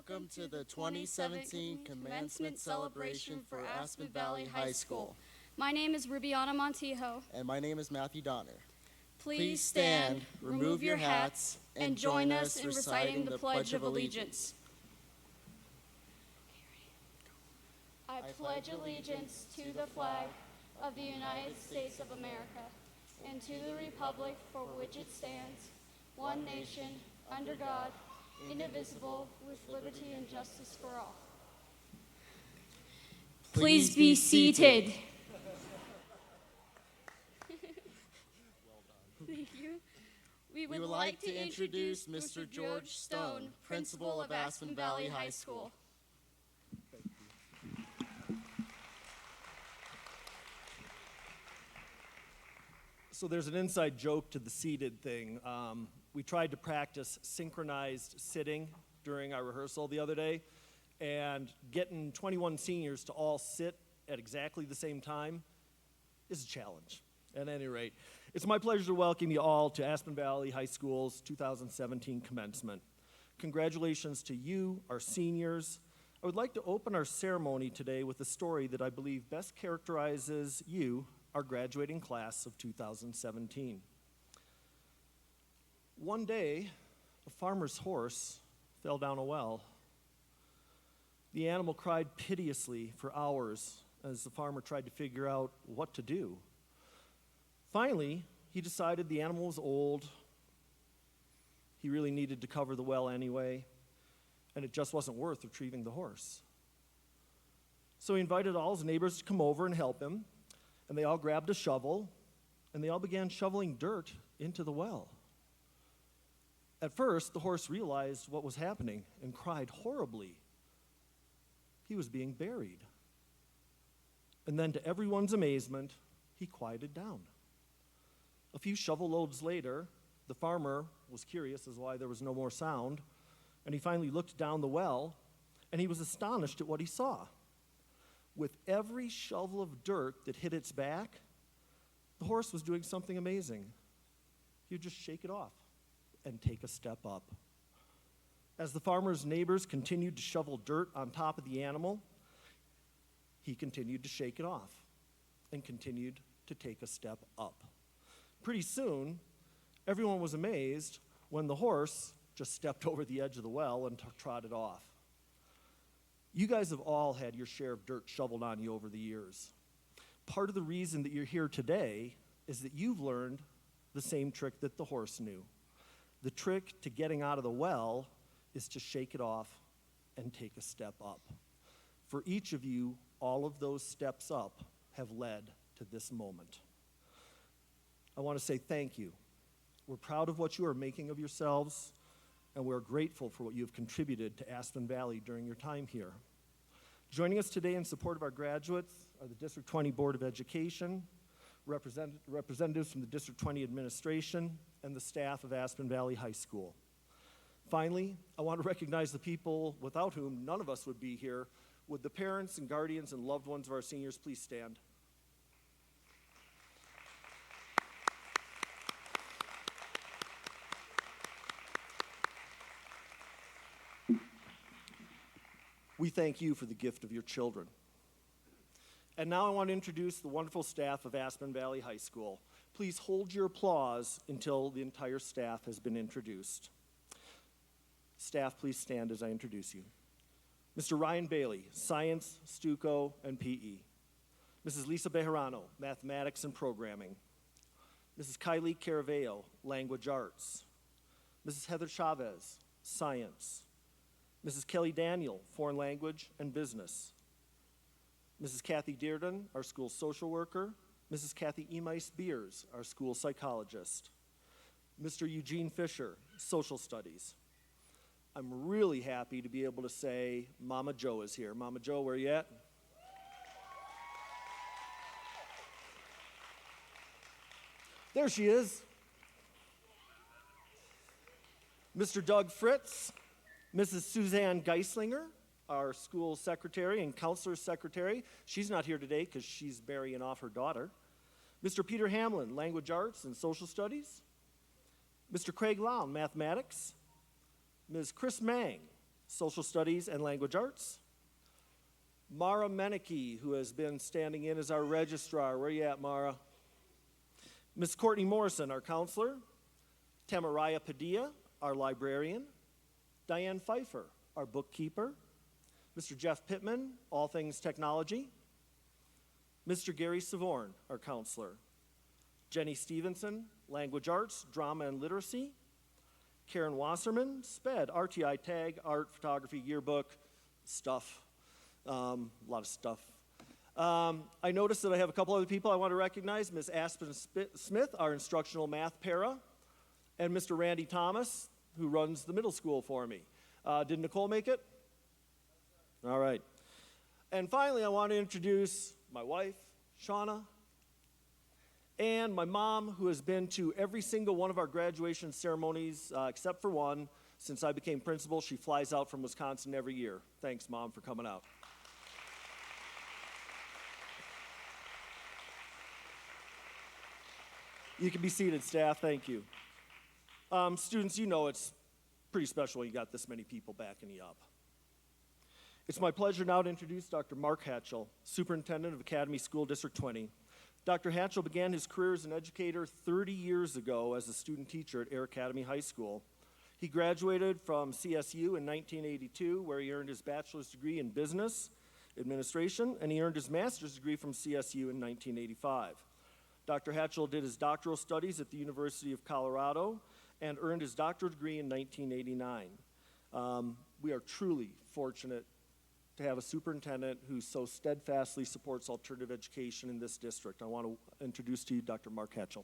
Welcome to the 2017 Commencement Celebration for Aspen Valley High School. My name is Rubiana Montijo. And my name is Matthew Donner. Please stand, remove your hats, and join us in reciting the Pledge of Allegiance. I pledge allegiance to the flag of the United States of America and to the republic for which it stands, one nation, under God, indivisible, with liberty and justice for all. Please be seated. Thank you. We would like to introduce Mr. George Stone, principal of Aspen Valley High School. So there's an inside joke to the seated thing. We tried to practice synchronized sitting during our rehearsal the other day, and getting 21 seniors to all sit at exactly the same time is a challenge. At any rate, it's my pleasure to welcome you all to Aspen Valley High School's 2017 commencement. Congratulations to you, our seniors. I would like to open our ceremony today with a story that I believe best characterizes you, our graduating class of 2017. One day, a farmer's horse fell down a well. The animal cried piteously for hours as the farmer tried to figure out what to do. Finally, he decided the animal was old, he really needed to cover the well anyway, and it just wasn't worth retrieving the horse. So he invited all his neighbors to come over and help him, and they all grabbed a shovel, and they all began shoveling dirt into the well. At first, the horse realized what was happening and cried horribly. He was being buried. And then, to everyone's amazement, he quieted down. A few shovel loads later, the farmer was curious as to why there was no more sound, and he finally looked down the well, and he was astonished at what he saw. With every shovel of dirt that hit its back, the horse was doing something amazing. He would just shake it off and take a step up. As the farmer's neighbors continued to shovel dirt on top of the animal, he continued to shake it off and continued to take a step up. Pretty soon, everyone was amazed when the horse just stepped over the edge of the well and trotted off. You guys have all had your share of dirt shoveled on you over the years. Part of the reason that you're here today is that you've learned the same trick that the horse knew. The trick to getting out of the well is to shake it off and take a step up. For each of you, all of those steps up have led to this moment. I want to say thank you. We're proud of what you are making of yourselves, and we're grateful for what you have contributed to Aspen Valley during your time here. Joining us today in support of our graduates are the District 20 Board of Education, representatives from the District 20 administration, and the staff of Aspen Valley High School. Finally, I want to recognize the people without whom none of us would be here. Would the parents and guardians and loved ones of our seniors please stand? We thank you for the gift of your children. And now I want to introduce the wonderful staff of Aspen Valley High School. Please hold your applause until the entire staff has been introduced. Staff, please stand as I introduce you. Mr. Ryan Bailey, Science, Stuco, and PE. Mrs. Lisa Bejarano, Mathematics and Programming. Mrs. Kylie Caraveo, Language Arts. Mrs. Heather Chavez, Science. Mrs. Kelly Daniel, Foreign Language and Business. Mrs. Kathy Dearden, our school social worker. Mrs. Kathy Emais Beers, our school psychologist. Mr. Eugene Fisher, Social Studies. I'm really happy to be able to say Mama Jo is here. Mama Jo, where are you at? There she is. Mr. Doug Fritz, Mrs. Suzanne Geislinger, our school secretary and counselor secretary. She's not here today because she's burying off her daughter. Mr. Peter Hamlin, Language Arts and Social Studies. Mr. Craig Lown, Mathematics. Ms. Chris Mang, Social Studies and Language Arts. Mara Menike, who has been standing in as our registrar. Where you at, Mara? Ms. Courtney Morrison, our counselor. Tamaraya Padilla, our librarian. Diane Pfeiffer, our bookkeeper. Mr. Jeff Pittman, all things technology. Mr. Gary Savorn, our counselor. Jenny Stevenson, language arts, drama and literacy. Karen Wasserman, SPED, RTI tag, art, photography, yearbook, stuff. A lot of stuff. I noticed that I have a couple other people I want to recognize. Ms. Aspen Smith, our instructional math para, and Mr. Randy Thomas, who runs the middle school for me. Did Nicole make it? All right. And finally, I want to introduce my wife, Shauna, and my mom, who has been to every single one of our graduation ceremonies except for one. Since I became principal, she flies out from Wisconsin every year. Thanks, Mom, for coming out. You can be seated, staff. Thank you. Students, you know it's pretty special when you got this many people backing you up. It's my pleasure now to introduce Dr. Mark Hatchell, Superintendent of Academy School District 20. Dr. Hatchell began his career as an educator 30 years ago as a student teacher at Air Academy High School. He graduated from CSU in 1982, where he earned his bachelor's degree in business administration, and he earned his master's degree from CSU in 1985. Dr. Hatchell did his doctoral studies at the University of Colorado and earned his doctoral degree in 1989. We are truly fortunate to have a superintendent who so steadfastly supports alternative education in this district. I want to introduce to you Dr. Mark Hatchell.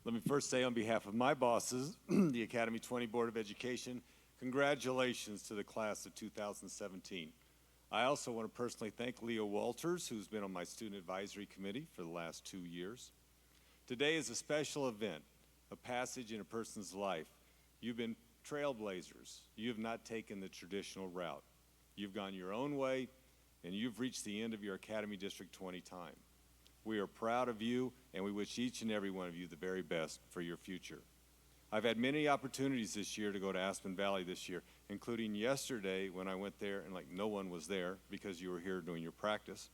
Let me first say on behalf of my bosses, the Academy 20 Board of Education, congratulations to the class of 2017. I also want to personally thank Leo Walters, who's been on my student advisory committee for the last 2 years. Today is a special event, a passage in a person's life. You've been trailblazers. You have not taken the traditional route. You've gone your own way, and you've reached the end of your Academy District 20 time. We are proud of you, and we wish each and every one of you the very best for your future. I've had many opportunities this year to go to Aspen Valley this year, including yesterday when I went there and no one was there because you were here doing your practice.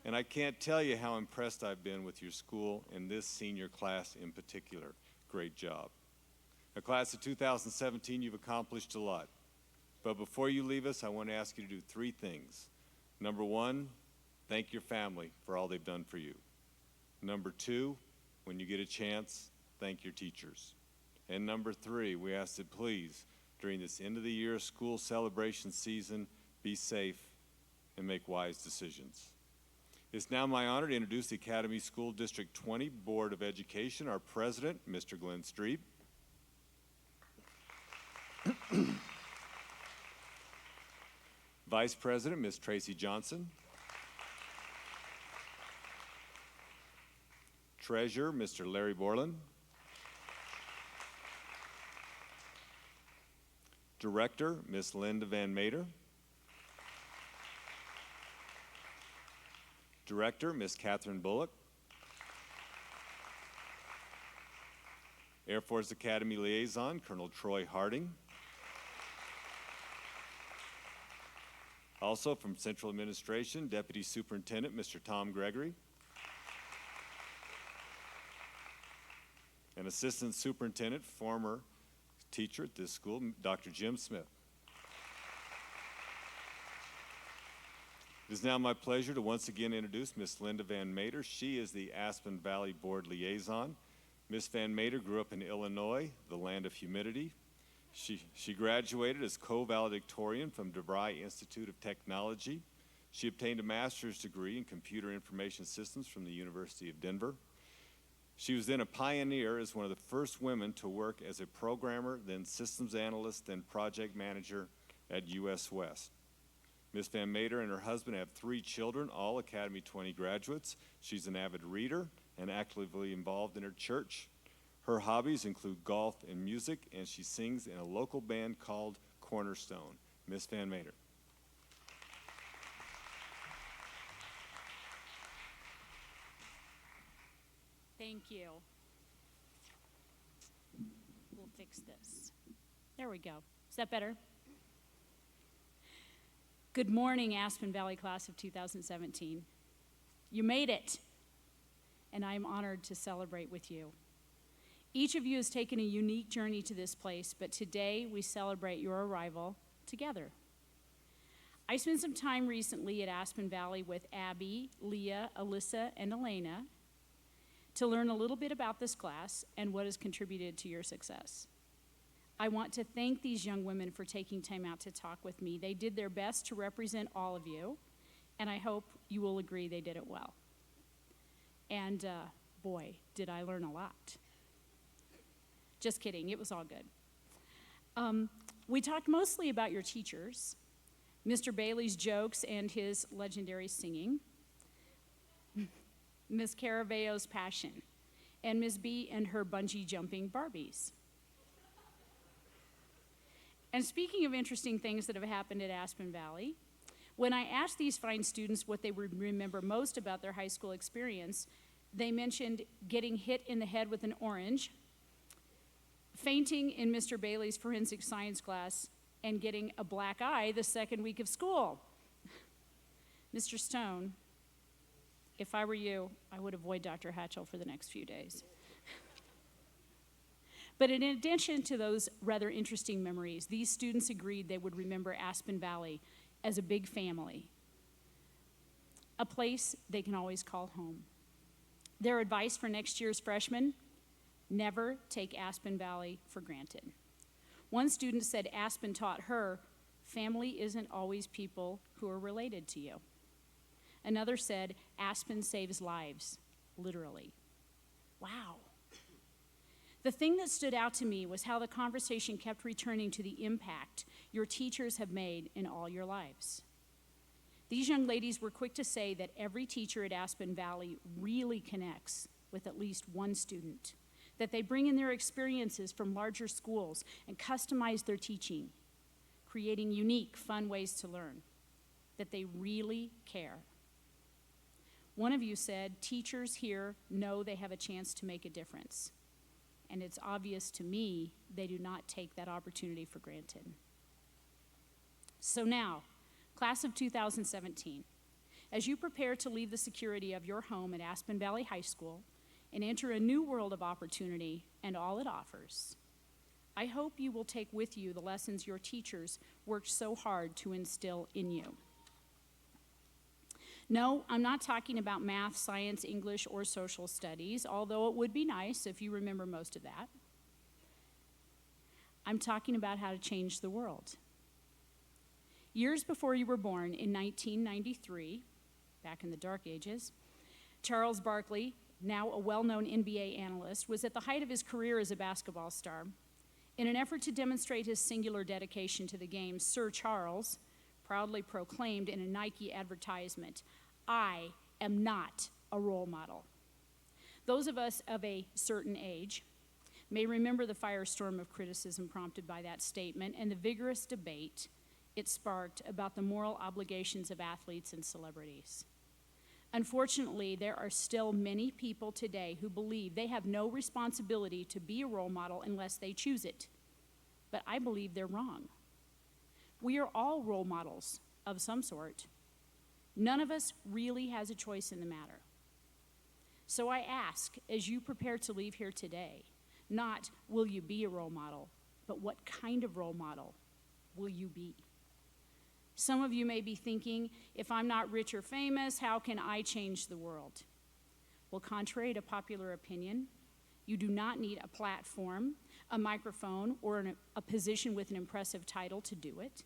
And I can't tell you how impressed I've been with your school and this senior class in particular. Great job. The class of 2017, you've accomplished a lot. But before you leave us, I want to ask you to do 3 things. Number 1, thank your family for all they've done for you. Number 2, when you get a chance, thank your teachers. And number 3, we ask that please, during this end of the year school celebration season, be safe and make wise decisions. It's now my honor to introduce the Academy School District 20 Board of Education, our president, Mr. Glenn Streep. Vice President, Ms. Tracy Johnson. Treasurer, Mr. Larry Borland. Director, Ms. Linda Van Mater. Director, Ms. Catherine Bullock. Air Force Academy Liaison, Colonel Troy Harding. Also from Central Administration, Deputy Superintendent, Mr. Tom Gregory. And Assistant Superintendent, former teacher at this school, Dr. Jim Smith. It is now my pleasure to once again introduce Ms. Linda Van Mater. She is the Aspen Valley Board Liaison. Ms. Van Mater grew up in Illinois, the land of humidity. She graduated as co-valedictorian from DeVry Institute of Technology. She obtained a master's degree in computer information systems from the University of Denver. She was then a pioneer as one of the first women to work as a programmer, then systems analyst, then project manager at US West. Ms. Van Mater and her husband have 3 children, all Academy 20 graduates. She's an avid reader and actively involved in her church. Her hobbies include golf and music, and she sings in a local band called Cornerstone. Ms. Van Mater. Thank you. fix this. There we go. Is that better? Good morning, Aspen Valley class of 2017. You made it, and I'm honored to celebrate with you. Each of you has taken a unique journey to this place, but today we celebrate your arrival together. I spent some time recently at Aspen Valley with Abby, Leah, Alyssa, and Elena to learn a little bit about this class and what has contributed to your success. I want to thank these young women for taking time out to talk with me. They did their best to represent all of you, and I hope you will agree they did it well. And boy, did I learn a lot. Just kidding, it was all good. We talked mostly about your teachers, Mr. Bailey's jokes and his legendary singing, Ms. Caraveo's passion, and Ms. B and her bungee jumping Barbies. And speaking of interesting things that have happened at Aspen Valley, when I asked these fine students what they would remember most about their high school experience, they mentioned getting hit in the head with an orange, fainting in Mr. Bailey's forensic science class, and getting a black eye the second week of school. Mr. Stone, if I were you, I would avoid Dr. Hatchell for the next few days. But in addition to those rather interesting memories, these students agreed they would remember Aspen Valley as a big family, a place they can always call home. Their advice for next year's freshmen: never take Aspen Valley for granted. One student said Aspen taught her, family isn't always people who are related to you. Another said, Aspen saves lives, literally. Wow. The thing that stood out to me was how the conversation kept returning to the impact your teachers have made in all your lives. These young ladies were quick to say that every teacher at Aspen Valley really connects with at least one student, that they bring in their experiences from larger schools and customize their teaching, creating unique, fun ways to learn, that they really care. One of you said, teachers here know they have a chance to make a difference. And it's obvious to me they do not take that opportunity for granted. So now, class of 2017, as you prepare to leave the security of your home at Aspen Valley High School and enter a new world of opportunity and all it offers, I hope you will take with you the lessons your teachers worked so hard to instill in you. No, I'm not talking about math, science, English, or social studies, although it would be nice if you remember most of that. I'm talking about how to change the world. Years before you were born, in 1993, back in the dark ages, Charles Barkley, now a well-known NBA analyst, was at the height of his career as a basketball star. In an effort to demonstrate his singular dedication to the game, Sir Charles proudly proclaimed in a Nike advertisement, I am not a role model. Those of us of a certain age may remember the firestorm of criticism prompted by that statement and the vigorous debate it sparked about the moral obligations of athletes and celebrities. Unfortunately, there are still many people today who believe they have no responsibility to be a role model unless they choose it. But I believe they're wrong. We are all role models of some sort. None of us really has a choice in the matter. So I ask, as you prepare to leave here today, not will you be a role model, but what kind of role model will you be? Some of you may be thinking, if I'm not rich or famous, how can I change the world? Well, contrary to popular opinion, you do not need a platform, a microphone, or a position with an impressive title to do it.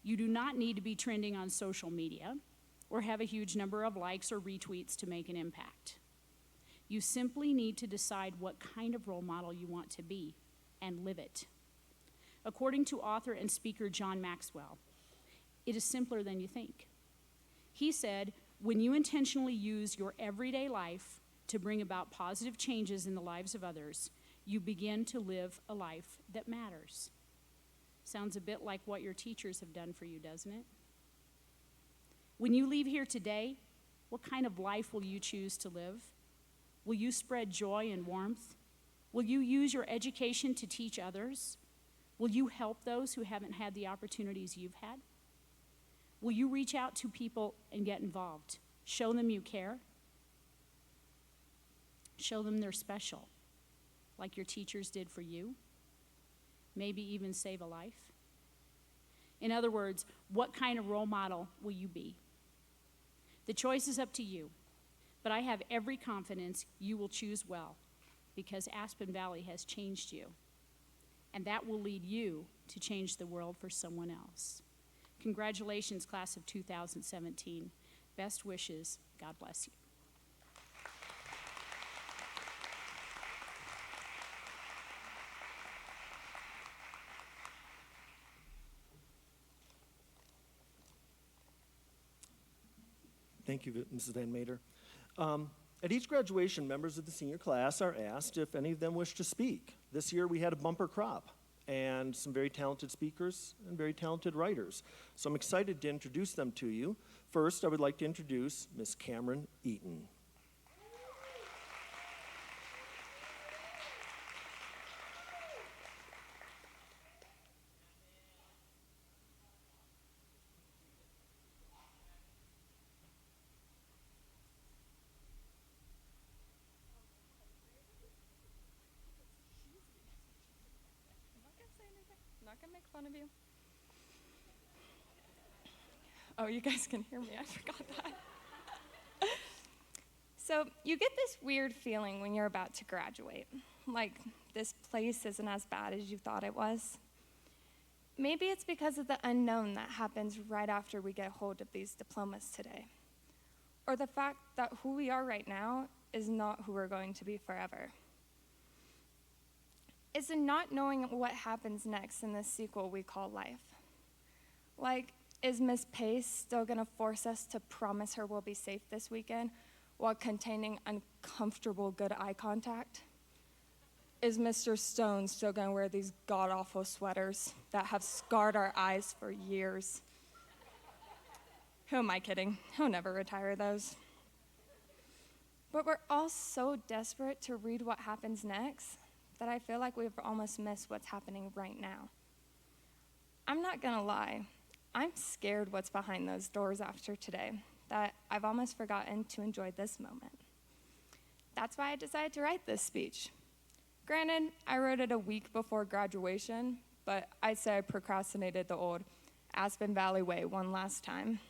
You do not need to be trending on social media or have a huge number of likes or retweets to make an impact. You simply need to decide what kind of role model you want to be and live it. According to author and speaker John Maxwell, it is simpler than you think. He said, when you intentionally use your everyday life to bring about positive changes in the lives of others, you begin to live a life that matters. Sounds a bit like what your teachers have done for you, doesn't it? When you leave here today, what kind of life will you choose to live? Will you spread joy and warmth? Will you use your education to teach others? Will you help those who haven't had the opportunities you've had? Will you reach out to people and get involved? Show them you care. Show them they're special, like your teachers did for you. Maybe even save a life. In other words, what kind of role model will you be? The choice is up to you, but I have every confidence you will choose well because Aspen Valley has changed you, and that will lead you to change the world for someone else. Congratulations, class of 2017. Best wishes. God bless you. Thank you, Mrs. Van Mater. At each graduation, members of the senior class are asked if any of them wish to speak. This year we had a bumper crop and some very talented speakers and very talented writers. So I'm excited to introduce them to you. First, I would like to introduce Miss Cameron Eaton. I'm not gonna make fun of you. Oh, you guys can hear me. I forgot that. So you get this weird feeling when you're about to graduate, like this place isn't as bad as you thought it was. Maybe it's because of the unknown that happens right after we get hold of these diplomas today, or the fact that who we are right now is not who we're going to be forever. It's the not knowing what happens next in this sequel we call life. Like, is Miss Pace still gonna force us to promise her we'll be safe this weekend while containing uncomfortable good eye contact? Is Mr. Stone still gonna wear these god-awful sweaters that have scarred our eyes for years? Who am I kidding? He'll never retire those. But we're all so desperate to read what happens next that I feel like we've almost missed what's happening right now. I'm not gonna lie, I'm scared what's behind those doors after today, that I've almost forgotten to enjoy this moment. That's why I decided to write this speech. Granted, I wrote it a week before graduation, but I'd say I procrastinated the old Aspen Valley way one last time.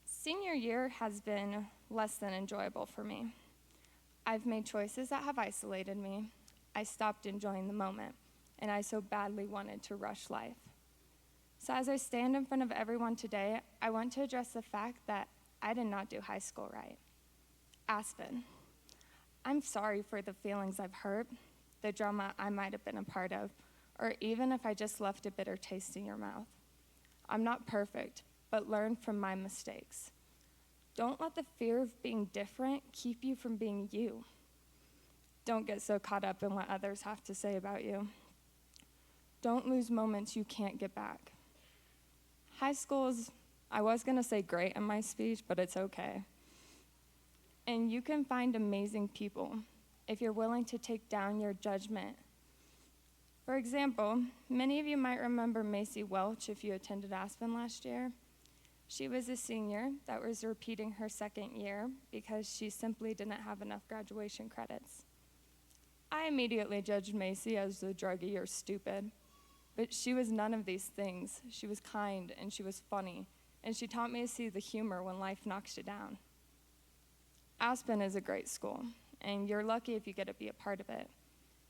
Senior year has been less than enjoyable for me. I've made choices that have isolated me. I stopped enjoying the moment, and I so badly wanted to rush life. So as I stand in front of everyone today, I want to address the fact that I did not do high school right. Aspen, I'm sorry for the feelings I've hurt, the drama I might have been a part of, or even if I just left a bitter taste in your mouth. I'm not perfect, but learn from my mistakes. Don't let the fear of being different keep you from being you. Don't get so caught up in what others have to say about you. Don't lose moments you can't get back. High school is, I was gonna say great in my speech, but it's okay. And you can find amazing people if you're willing to take down your judgment. For example, many of you might remember Macy Welch if you attended Aspen last year. She was a senior that was repeating her second year because she simply didn't have enough graduation credits. I immediately judged Macy as the druggie or stupid, but she was none of these things. She was kind and she was funny, and she taught me to see the humor when life knocks you down. Aspen is a great school, and you're lucky if you get to be a part of it.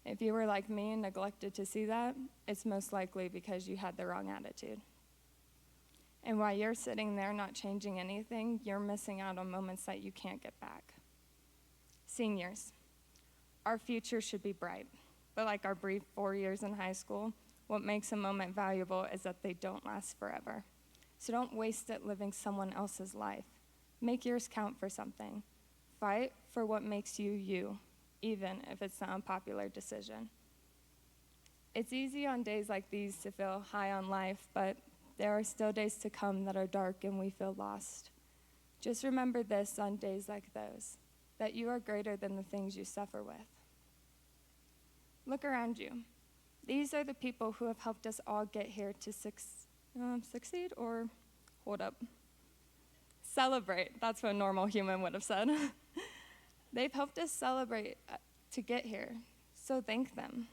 If you were like me and neglected to see that, it's most likely because you had the wrong attitude. And while you're sitting there not changing anything, you're missing out on moments that you can't get back. Seniors, our future should be bright, but like our brief 4 years in high school, what makes a moment valuable is that they don't last forever. So don't waste it living someone else's life. Make yours count for something. Fight for what makes you you, even if it's an unpopular decision. It's easy on days like these to feel high on life, but there are still days to come that are dark and we feel lost. Just remember this on days like those. that you are greater than the things you suffer with. Look around you. These are the people who have helped us all get here to succeed, or hold up. Celebrate. That's what a normal human would have said. They've helped us celebrate to get here, so thank them.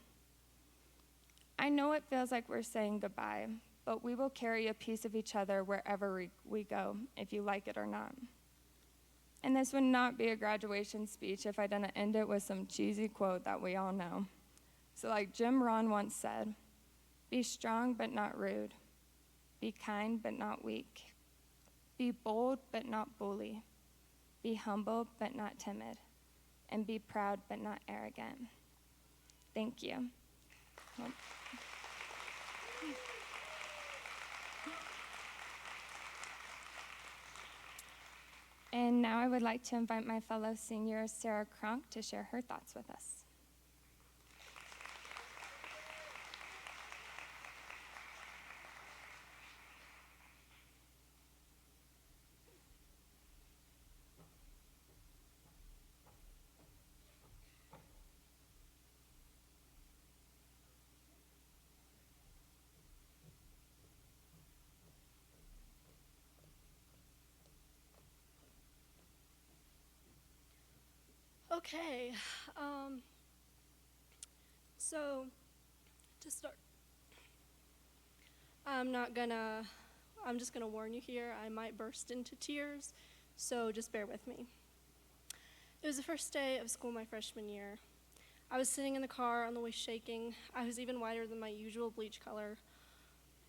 I know it feels like we're saying goodbye, but we will carry a piece of each other wherever we go, if you like it or not. And this would not be a graduation speech if I didn't end it with some cheesy quote that we all know. So like Jim Rohn once said, be strong but not rude. Be kind but not weak. Be bold but not bully. Be humble but not timid. And be proud but not arrogant. Thank you. And now I would like to invite my fellow senior, Sarah Kronk, to share her thoughts with us. Okay, so to start, I'm just gonna warn you here, I might burst into tears, so just bear with me. It was the first day of school my freshman year. I was sitting in the car on the way shaking. I was even whiter than my usual bleach color.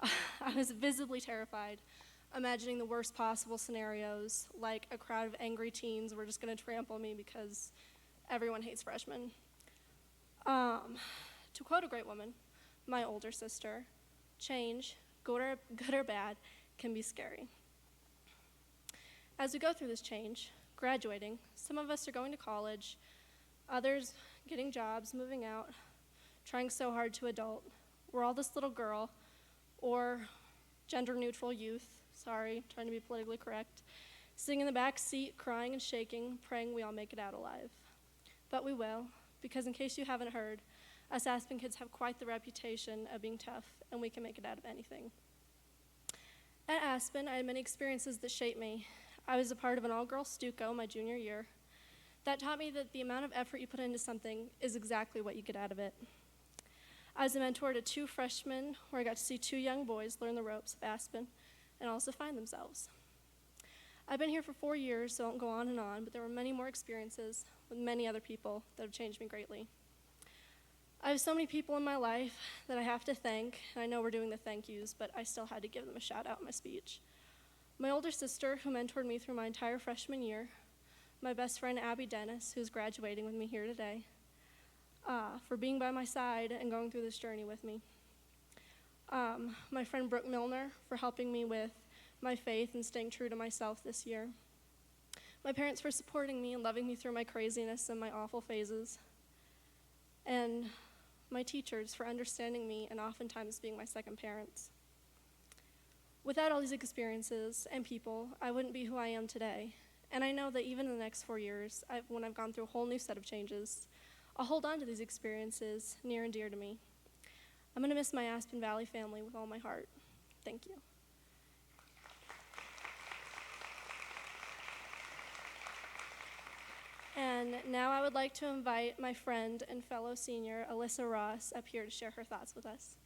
I was visibly terrified, imagining the worst possible scenarios, like a crowd of angry teens were just gonna trample me because everyone hates freshmen. To quote a great woman, my older sister, change, good or bad, can be scary. As we go through this change, graduating, some of us are going to college, others getting jobs, moving out, trying so hard to adult. We're all this little girl, or gender-neutral youth, sorry, trying to be politically correct, sitting in the back seat, crying and shaking, praying we all make it out alive. But we will, because in case you haven't heard, us Aspen kids have quite the reputation of being tough, and we can make it out of anything. At Aspen, I had many experiences that shaped me. I was a part of an all-girls Stuco my junior year. That taught me that the amount of effort you put into something is exactly what you get out of it. I was a mentor to 2 freshmen, where I got to see 2 young boys learn the ropes of Aspen and also find themselves. I've been here for 4 years, so I won't go on and on, but there were many more experiences with many other people that have changed me greatly. I have so many people in my life that I have to thank, and I know we're doing the thank yous, but I still had to give them a shout out in my speech. My older sister, who mentored me through my entire freshman year, my best friend Abby Dennis, who's graduating with me here today, for being by my side and going through this journey with me. My friend Brooke Milner, for helping me with my faith and staying true to myself this year. My parents for supporting me and loving me through my craziness and my awful phases. And my teachers for understanding me and oftentimes being my second parents. Without all these experiences and people, I wouldn't be who I am today. And I know that even in the next 4 years, when I've gone through a whole new set of changes, I'll hold on to these experiences near and dear to me. I'm gonna miss my Aspen Valley family with all my heart. Thank you. And now I would like to invite my friend and fellow senior, Alyssa Ross, up here to share her thoughts with us.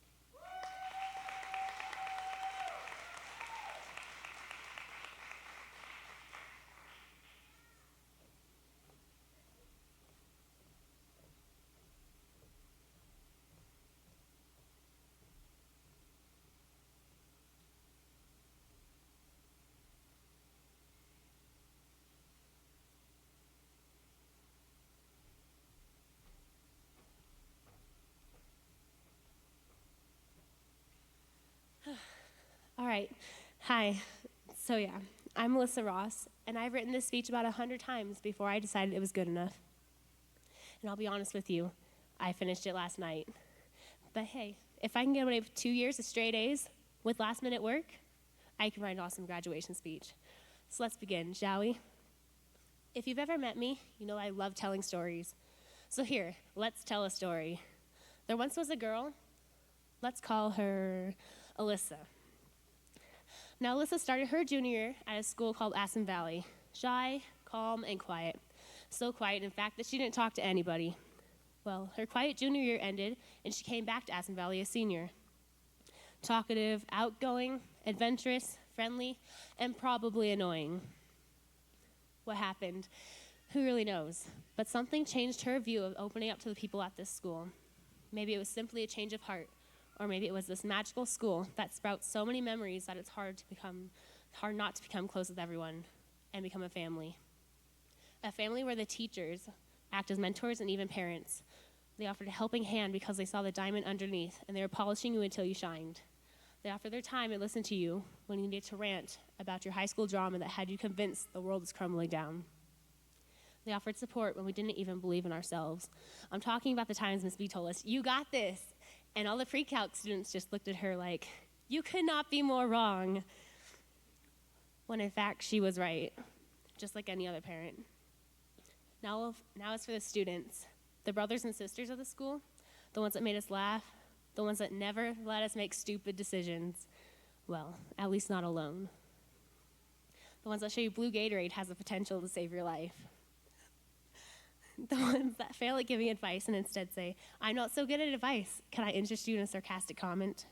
All right. Hi. So yeah, I'm Melissa Ross, and I've written this speech about 100 times before I decided it was good enough. And I'll be honest with you, I finished it last night. But hey, if I can get away with 2 years of straight A's with last-minute work, I can write an awesome graduation speech. So let's begin, shall we? If you've ever met me, you know I love telling stories. So here, let's tell a story. There once was a girl, let's call her Alyssa. Now, Alyssa started her junior year at a school called Aspen Valley. Shy, calm, and quiet. So quiet, in fact, that she didn't talk to anybody. Well, her quiet junior year ended, and she came back to Aspen Valley a senior. Talkative, outgoing, adventurous, friendly, and probably annoying. What happened? Who really knows? But something changed her view of opening up to the people at this school. Maybe it was simply a change of heart, or maybe it was this magical school that sprouts so many memories that it's hard not to become close with everyone and become a family. A family where the teachers act as mentors and even parents. They offered a helping hand because they saw the diamond underneath, and they were polishing you until you shined. They offered their time and listened to you when you needed to rant about your high school drama that had you convinced the world was crumbling down. They offered support when we didn't even believe in ourselves. I'm talking about the times Miss B told us, "You got this," and all the pre-calc students just looked at her like, "You could not be more wrong," when in fact she was right, just like any other parent. Now as for the students, the brothers and sisters of the school, the ones that made us laugh, the ones that never let us make stupid decisions, well, at least not alone. The ones that show you blue Gatorade has the potential to save your life. The ones that fail at giving advice and instead say, "I'm not so good at advice. Can I interest you in a sarcastic comment?"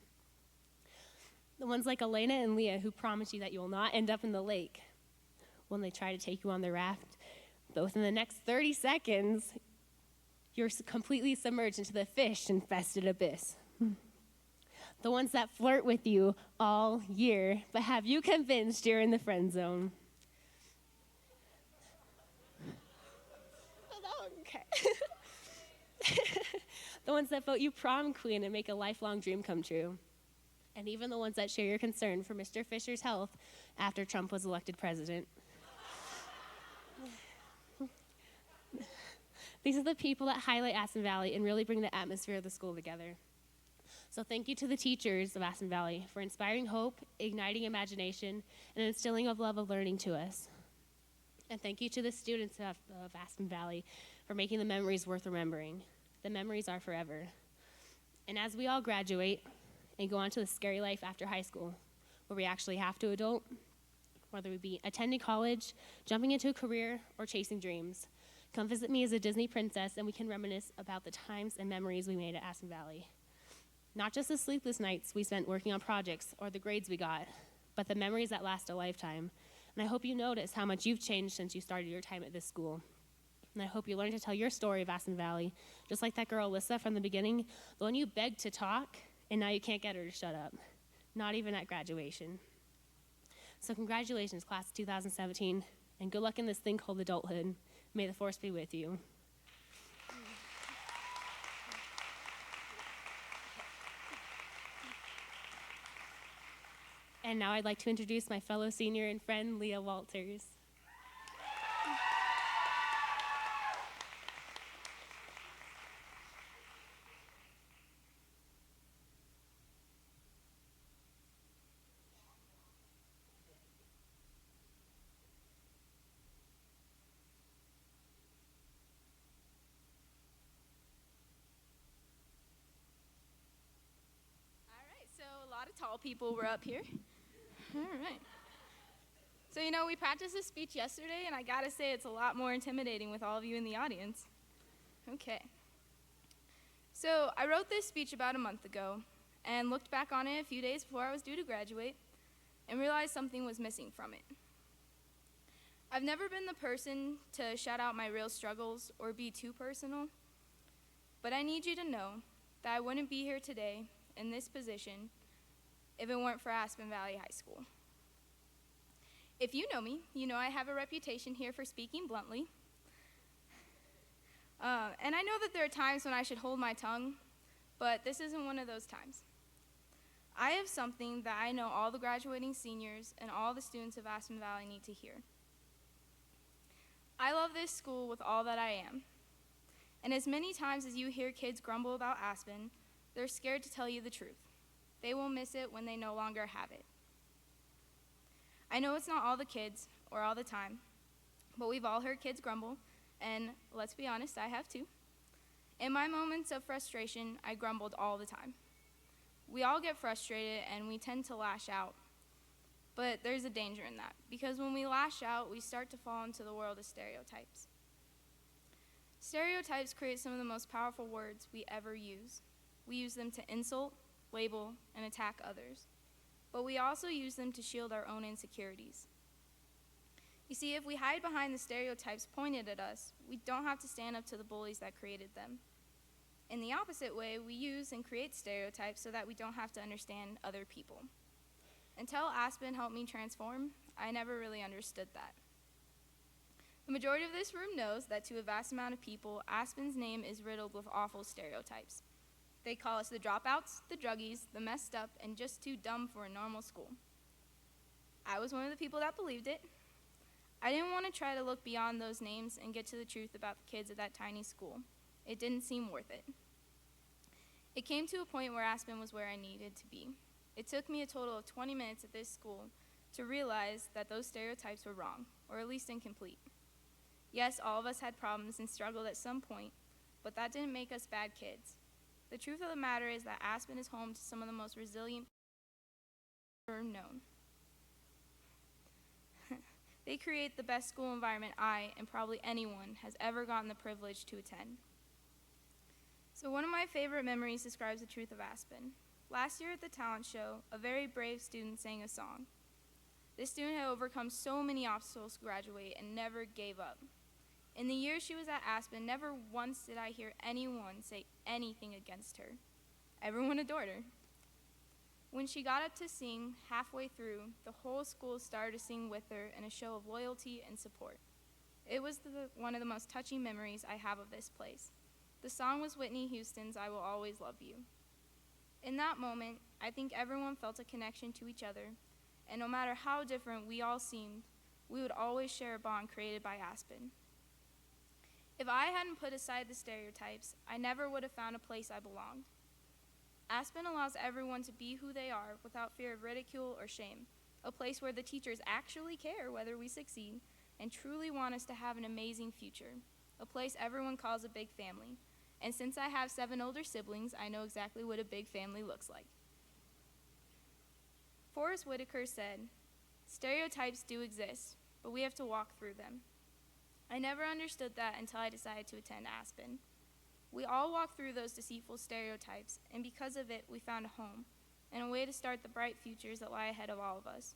The ones like Elena and Leah who promise you that you will not end up in the lake when they try to take you on their raft. But within the next 30 seconds, you're completely submerged into the fish-infested abyss. The ones that flirt with you all year, but have you convinced you're in the friend zone. Okay. The ones that vote you prom queen and make a lifelong dream come true. And even the ones that share your concern for Mr. Fisher's health after Trump was elected president. These are the people that highlight Aspen Valley and really bring the atmosphere of the school together. So thank you to the teachers of Aspen Valley for inspiring hope, igniting imagination, and instilling a love of learning to us. And thank you to the students of Aspen Valley for making the memories worth remembering. The memories are forever. And as we all graduate and go on to the scary life after high school, where we actually have to adult, whether we be attending college, jumping into a career, or chasing dreams, come visit me as a Disney princess and we can reminisce about the times and memories we made at Aspen Valley. Not just the sleepless nights we spent working on projects or the grades we got, but the memories that last a lifetime. And I hope you notice how much you've changed since you started your time at this school. And I hope you learn to tell your story of Aspen Valley, just like that girl Alyssa from the beginning, the one you begged to talk, and now you can't get her to shut up, not even at graduation. So congratulations, class of 2017, and good luck in this thing called adulthood. May the force be with you. And now I'd like to introduce my fellow senior and friend, Leah Walters. So a lot of tall people were up here. All right. So, you know, we practiced this speech yesterday, and I gotta say it's a lot more intimidating with all of you in the audience. Okay. So I wrote this speech about a month ago and looked back on it a few days before I was due to graduate and realized something was missing from it. I've never been the person to shout out my real struggles or be too personal, but I need you to know that I wouldn't be here today in this position if it weren't for Aspen Valley High School. If you know me, you know I have a reputation here for speaking bluntly. And I know that there are times when I should hold my tongue, but this isn't one of those times. I have something that I know all the graduating seniors and all the students of Aspen Valley need to hear. I love this school with all that I am. And as many times as you hear kids grumble about Aspen, they're scared to tell you the truth. They will miss it when they no longer have it. I know it's not all the kids or all the time, but we've all heard kids grumble, and let's be honest, I have too. In my moments of frustration, I grumbled all the time. We all get frustrated and we tend to lash out, but there's a danger in that, because when we lash out, we start to fall into the world of stereotypes. Stereotypes create some of the most powerful words we ever use. We use them to insult, label, and attack others, but we also use them to shield our own insecurities. You see, if we hide behind the stereotypes pointed at us, we don't have to stand up to the bullies that created them. In the opposite way, we use and create stereotypes so that we don't have to understand other people. Until Aspen helped me transform, I never really understood that. The majority of this room knows that to a vast amount of people, Aspen's name is riddled with awful stereotypes. They call us the dropouts, the druggies, the messed up, and just too dumb for a normal school. I was one of the people that believed it. I didn't want to try to look beyond those names and get to the truth about the kids at that tiny school. It didn't seem worth it. It came to a point where Aspen was where I needed to be. It took me a total of 20 minutes at this school to realize that those stereotypes were wrong, or at least incomplete. Yes, all of us had problems and struggled at some point, but that didn't make us bad kids. The truth of the matter is that Aspen is home to some of the most resilient people I've ever known. They create the best school environment I, and probably anyone, has ever gotten the privilege to attend. So one of my favorite memories describes the truth of Aspen. Last year at the talent show, a very brave student sang a song. This student had overcome so many obstacles to graduate and never gave up. In the years she was at Aspen, never once did I hear anyone say anything against her. Everyone adored her. When she got up to sing, halfway through, the whole school started to sing with her in a show of loyalty and support. It was one of the most touching memories I have of this place. The song was Whitney Houston's "I Will Always Love You." In that moment, I think everyone felt a connection to each other, and no matter how different we all seemed, we would always share a bond created by Aspen. If I hadn't put aside the stereotypes, I never would have found a place I belonged. Aspen allows everyone to be who they are without fear of ridicule or shame, a place where the teachers actually care whether we succeed and truly want us to have an amazing future, a place everyone calls a big family. And since I have 7 older siblings, I know exactly what a big family looks like. Forrest Whitaker said, "Stereotypes do exist, but we have to walk through them." I never understood that until I decided to attend Aspen. We all walk through those deceitful stereotypes, and because of it, we found a home and a way to start the bright futures that lie ahead of all of us.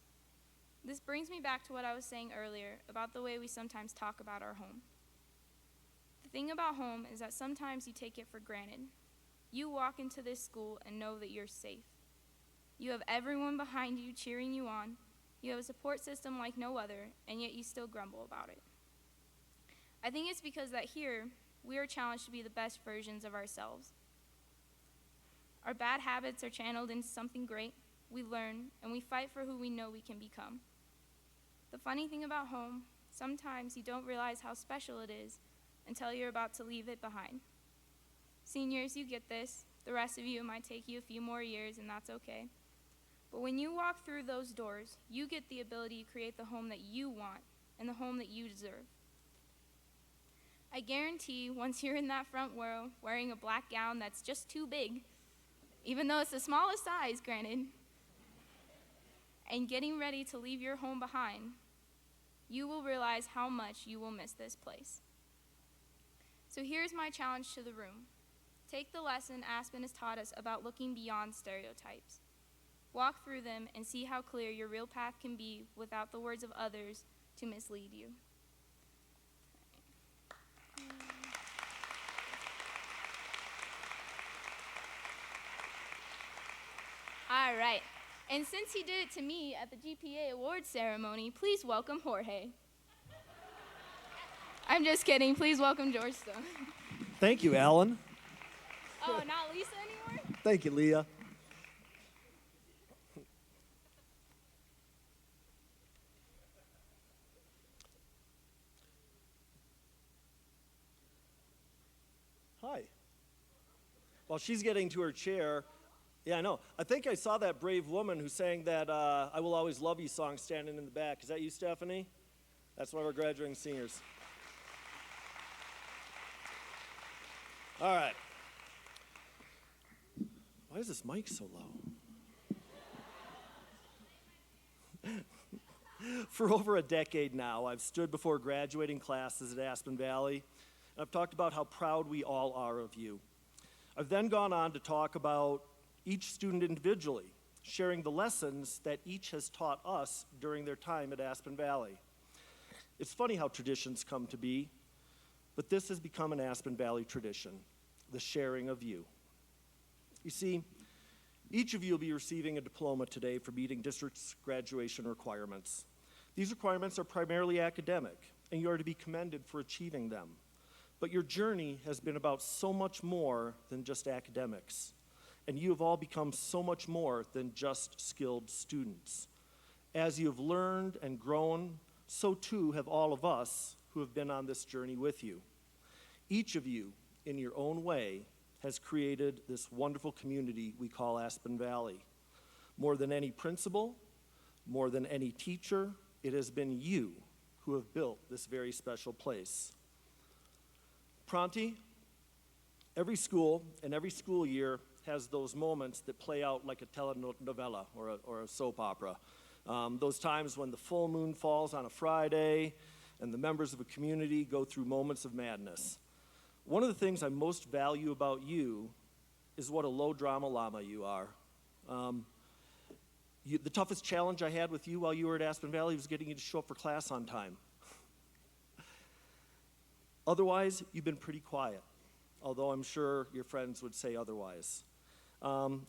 This brings me back to what I was saying earlier about the way we sometimes talk about our home. The thing about home is that sometimes you take it for granted. You walk into this school and know that you're safe. You have everyone behind you cheering you on. You have a support system like no other, and yet you still grumble about it. I think it's because that here, we are challenged to be the best versions of ourselves. Our bad habits are channeled into something great, we learn, and we fight for who we know we can become. The funny thing about home, sometimes you don't realize how special it is until you're about to leave it behind. Seniors, you get this. The rest of you, it might take you a few more years, and that's okay. But when you walk through those doors, you get the ability to create the home that you want and the home that you deserve. I guarantee once you're in that front row wearing a black gown that's just too big, even though it's the smallest size, granted, and getting ready to leave your home behind, you will realize how much you will miss this place. So here's my challenge to the room. Take the lesson Aspen has taught us about looking beyond stereotypes. Walk through them and see how clear your real path can be without the words of others to mislead you. All right, and since he did it to me at the GPA awards ceremony, please welcome Jorge. I'm just kidding, please welcome George Stone. Thank you, Alan. Oh, not Lisa anymore? Thank you, Leah. Hi. While she's getting to her chair, yeah, I know. I think I saw that brave woman who sang that I Will Always Love You song standing in the back. Is that you, Stephanie? That's one of our graduating seniors. All right. Why is this mic so low? For over a decade now, I've stood before graduating classes at Aspen Valley, and I've talked about how proud we all are of you. I've then gone on to talk about each student individually, sharing the lessons that each has taught us during their time at Aspen Valley. It's funny how traditions come to be, but this has become an Aspen Valley tradition, the sharing of you. You see, each of you will be receiving a diploma today for meeting district's graduation requirements. These requirements are primarily academic, and you are to be commended for achieving them. But your journey has been about so much more than just academics, and you have all become so much more than just skilled students. As you have learned and grown, so too have all of us who have been on this journey with you. Each of you, in your own way, has created this wonderful community we call Aspen Valley. More than any principal, more than any teacher, it has been you who have built this very special place. Pronti, every school and every school year has those moments that play out like a telenovela or a soap opera. Those times when the full moon falls on a Friday and the members of a community go through moments of madness. One of the things I most value about you is what a low drama llama you are. The toughest challenge I had with you while you were at Aspen Valley was getting you to show up for class on time. Otherwise, you've been pretty quiet, although I'm sure your friends would say otherwise.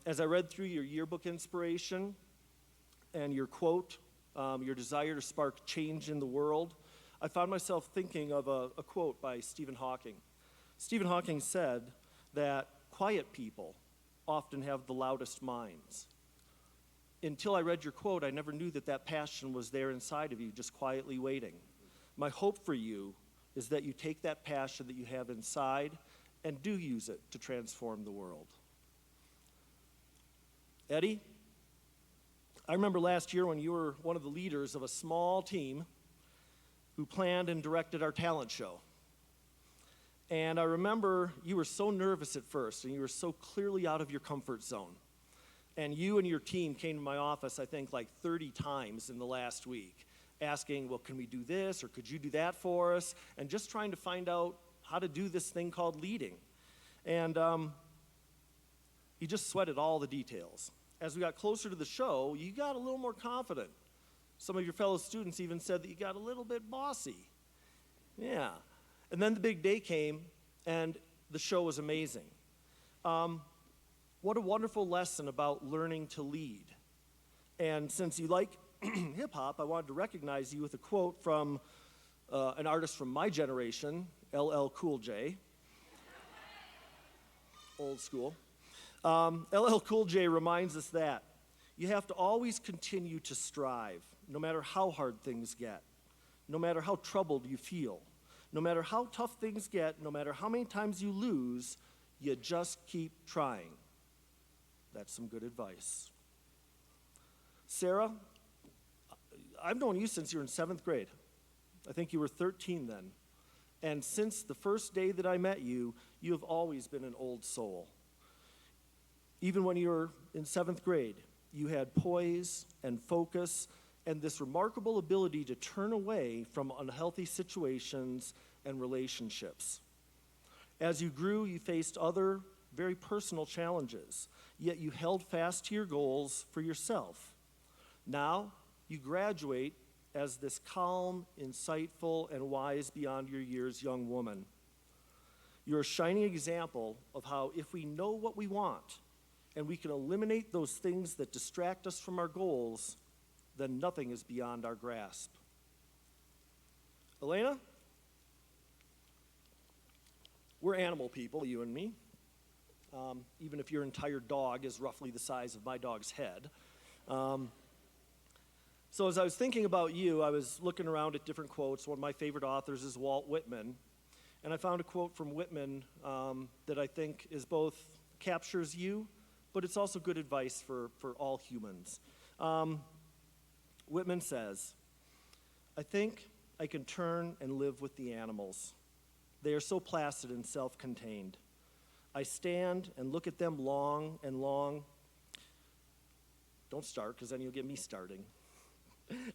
As I read through your yearbook inspiration and your quote, your desire to spark change in the world, I found myself thinking of a quote by Stephen Hawking. Stephen Hawking said that quiet people often have the loudest minds. Until I read your quote, I never knew that passion was there inside of you, just quietly waiting. My hope for you is that you take that passion that you have inside and do use it to transform the world. Eddie, I remember last year when you were one of the leaders of a small team who planned and directed our talent show. And I remember you were so nervous at first, and you were so clearly out of your comfort zone. And you and your team came to my office, I think, like 30 times in the last week, asking, well, can we do this, or could you do that for us? And just trying to find out how to do this thing called leading. And you just sweated all the details. As we got closer to the show, you got a little more confident. Some of your fellow students even said that you got a little bit bossy. Yeah. And then the big day came, and the show was amazing. What a wonderful lesson about learning to lead. And since you like hip-hop, I wanted to recognize you with a quote from an artist from my generation, LL Cool J. Old school. LL Cool J reminds us that you have to always continue to strive, no matter how hard things get, no matter how troubled you feel, no matter how tough things get, no matter how many times you lose, you just keep trying. That's some good advice. Sarah, I've known you since you were in 7th grade. I think you were 13 then. And since the first day that I met you, you have always been an old soul. Even when you were in 7th grade, you had poise and focus and this remarkable ability to turn away from unhealthy situations and relationships. As you grew, you faced other very personal challenges, yet you held fast to your goals for yourself. Now, you graduate as this calm, insightful, and wise beyond your years young woman. You're a shining example of how if we know what we want and we can eliminate those things that distract us from our goals, then nothing is beyond our grasp. Elena? We're animal people, you and me. Even if your entire dog is roughly the size of my dog's head. So as I was thinking about you, I was looking around at different quotes. One of my favorite authors is Walt Whitman. And I found a quote from Whitman that I think is both captures you, but it's also good advice for all humans. Whitman says, I think I can turn and live with the animals. They are so placid and self-contained. I stand and look at them long and long. Don't start, because then you'll get me starting.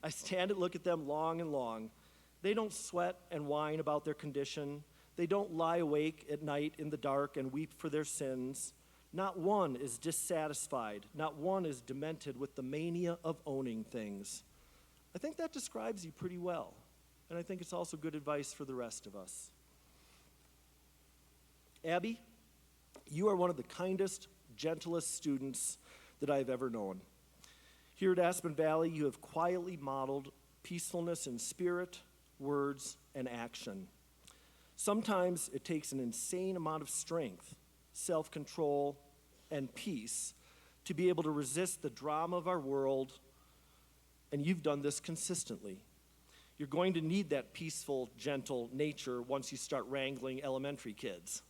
I stand and look at them long and long. They don't sweat and whine about their condition. They don't lie awake at night in the dark and weep for their sins. Not one is dissatisfied. Not one is demented with the mania of owning things. I think that describes you pretty well, and I think it's also good advice for the rest of us. Abby, you are one of the kindest, gentlest students that I've ever known. Here at Aspen Valley, you have quietly modeled peacefulness in spirit, words, and action. Sometimes it takes an insane amount of strength, self-control, and peace to be able to resist the drama of our world, and you've done this consistently. You're going to need that peaceful, gentle nature once you start wrangling elementary kids.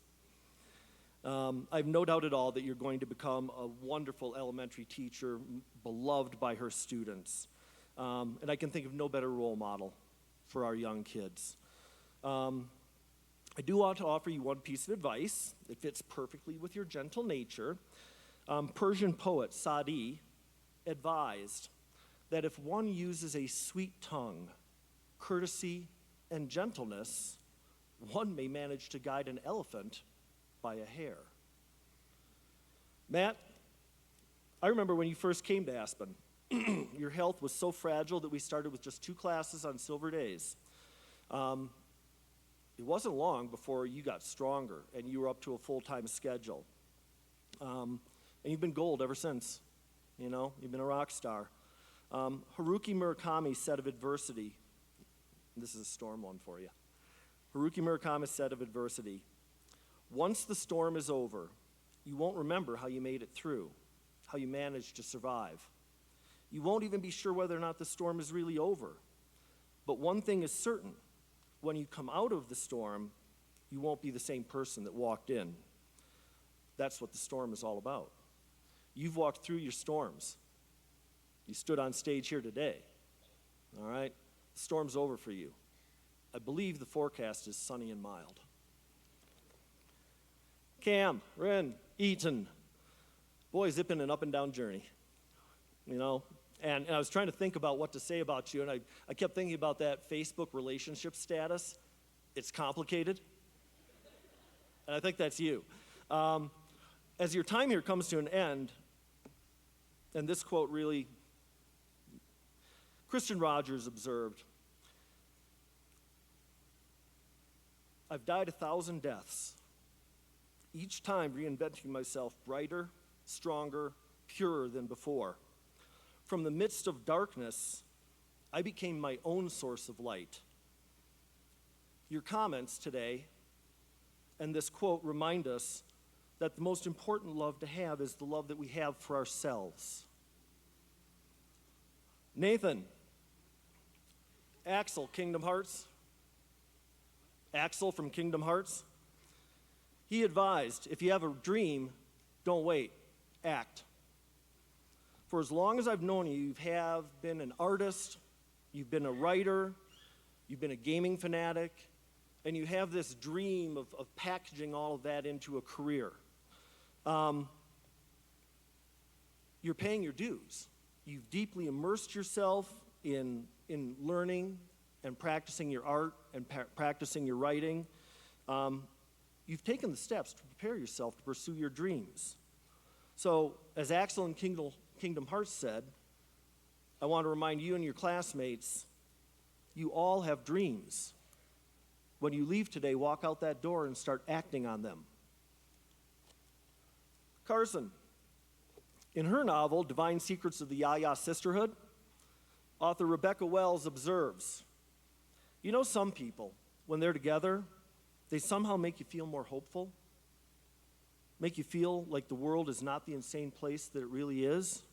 I've no doubt at all that you're going to become a wonderful elementary teacher, beloved by her students. And I can think of no better role model for our young kids. I do want to offer you one piece of advice that fits perfectly with your gentle nature. Persian poet Sadi advised that if one uses a sweet tongue, courtesy, and gentleness, one may manage to guide an elephant by a hair. Matt, I remember when you first came to Aspen. Your health was so fragile that we started with just 2 classes on silver days. It wasn't long before you got stronger and you were up to a full-time schedule. And you've been gold ever since. You know, you've been a rock star. Haruki Murakami said of adversity, this is a storm one for you. Haruki Murakami said of adversity, once the storm is over, you won't remember how you made it through, how you managed to survive. You won't even be sure whether or not the storm is really over. But one thing is certain, when you come out of the storm, you won't be the same person that walked in. That's what the storm is all about. You've walked through your storms. You stood on stage here today, all right? The storm's over for you. I believe the forecast is sunny and mild. Cam, Ren, Eaton, boy, it's been an up and down journey, you know? And I was trying to think about what to say about you, and I kept thinking about that Facebook relationship status. It's complicated, and I think that's you. As your time here comes to an end, and this quote really, Christian Rogers observed, I've died 1,000 deaths, each time reinventing myself brighter, stronger, purer than before. From the midst of darkness, I became my own source of light. Your comments today and this quote remind us that the most important love to have is the love that we have for ourselves. Nathan, Axel, Kingdom Hearts. Axel from Kingdom Hearts. He advised, if you have a dream, don't wait, act. For as long as I've known you, you have been an artist, you've been a writer, you've been a gaming fanatic, and you have this dream of packaging all of that into a career. You're paying your dues. You've deeply immersed yourself in learning and practicing your art and practicing your writing. You've taken the steps to prepare yourself to pursue your dreams. So, as Axel in Kingdom Hearts said, I want to remind you and your classmates, you all have dreams. When you leave today, walk out that door and start acting on them. Carson, in her novel, Divine Secrets of the Yaya Sisterhood, author Rebecca Wells observes, you know, some people, when they're together, they somehow make you feel more hopeful, make you feel like the world is not the insane place that it really is.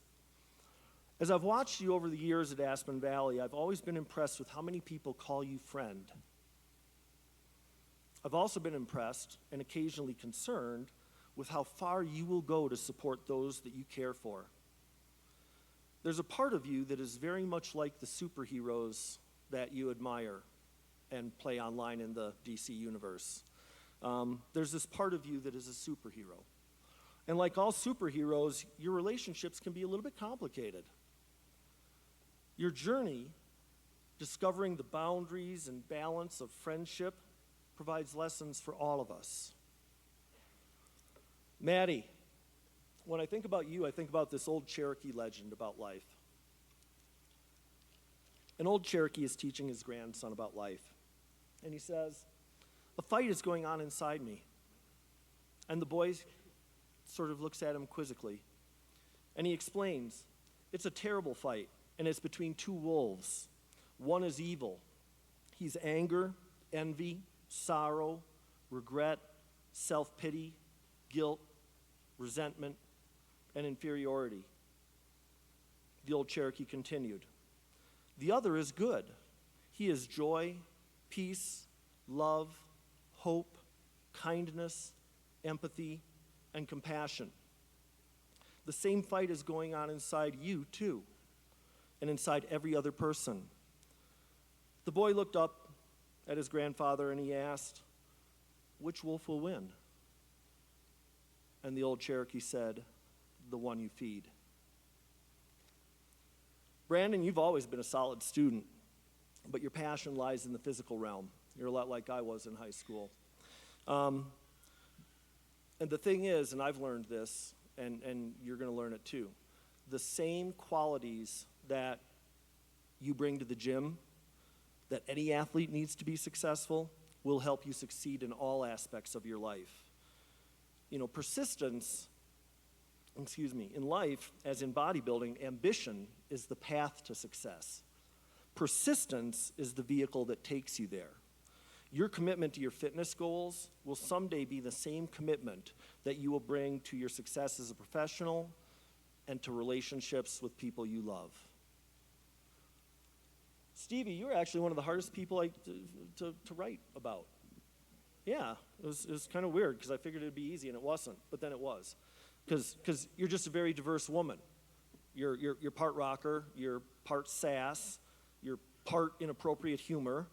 As I've watched you over the years at Aspen Valley, I've always been impressed with how many people call you friend. I've also been impressed and occasionally concerned with how far you will go to support those that you care for. There's a part of you that is very much like the superheroes that you admire. and play online in the DC universe. There's this part of you that is a superhero. And like all superheroes, your relationships can be a little bit complicated. Your journey, discovering the boundaries and balance of friendship, provides lessons for all of us. Maddie, when I think about you, I think about this old Cherokee legend about life. An old Cherokee is teaching his grandson about life. And he says, "A fight is going on inside me." And the boy sort of looks at him quizzically. And he explains, "It's a terrible fight, and it's between two wolves. One is evil. He's anger, envy, sorrow, regret, self-pity, guilt, resentment, and inferiority." The old Cherokee continued, "The other is good. He is joy, peace, love, hope, kindness, empathy, and compassion. The same fight is going on inside you, too, and inside every other person." The boy looked up at his grandfather and he asked, "Which wolf will win?" And the old Cherokee said, "The one you feed." Brandon, you've always been a solid student, but your passion lies in the physical realm. You're a lot like I was in high school. And the thing is, and I've learned this, and you're going to learn it too, the same qualities that you bring to the gym, that any athlete needs to be successful, will help you succeed in all aspects of your life. You know, persistence, in life, as in bodybuilding, ambition is the path to success. Persistence is the vehicle that takes you there. Your commitment to your fitness goals will someday be the same commitment that you will bring to your success as a professional and to relationships with people you love. Stevie, you were actually one of the hardest people to write about. Yeah, it was kind of weird because I figured it would be easy and it wasn't, but then it was. Because you're just a very diverse woman. You're part rocker, you're part sass, you're part inappropriate humor.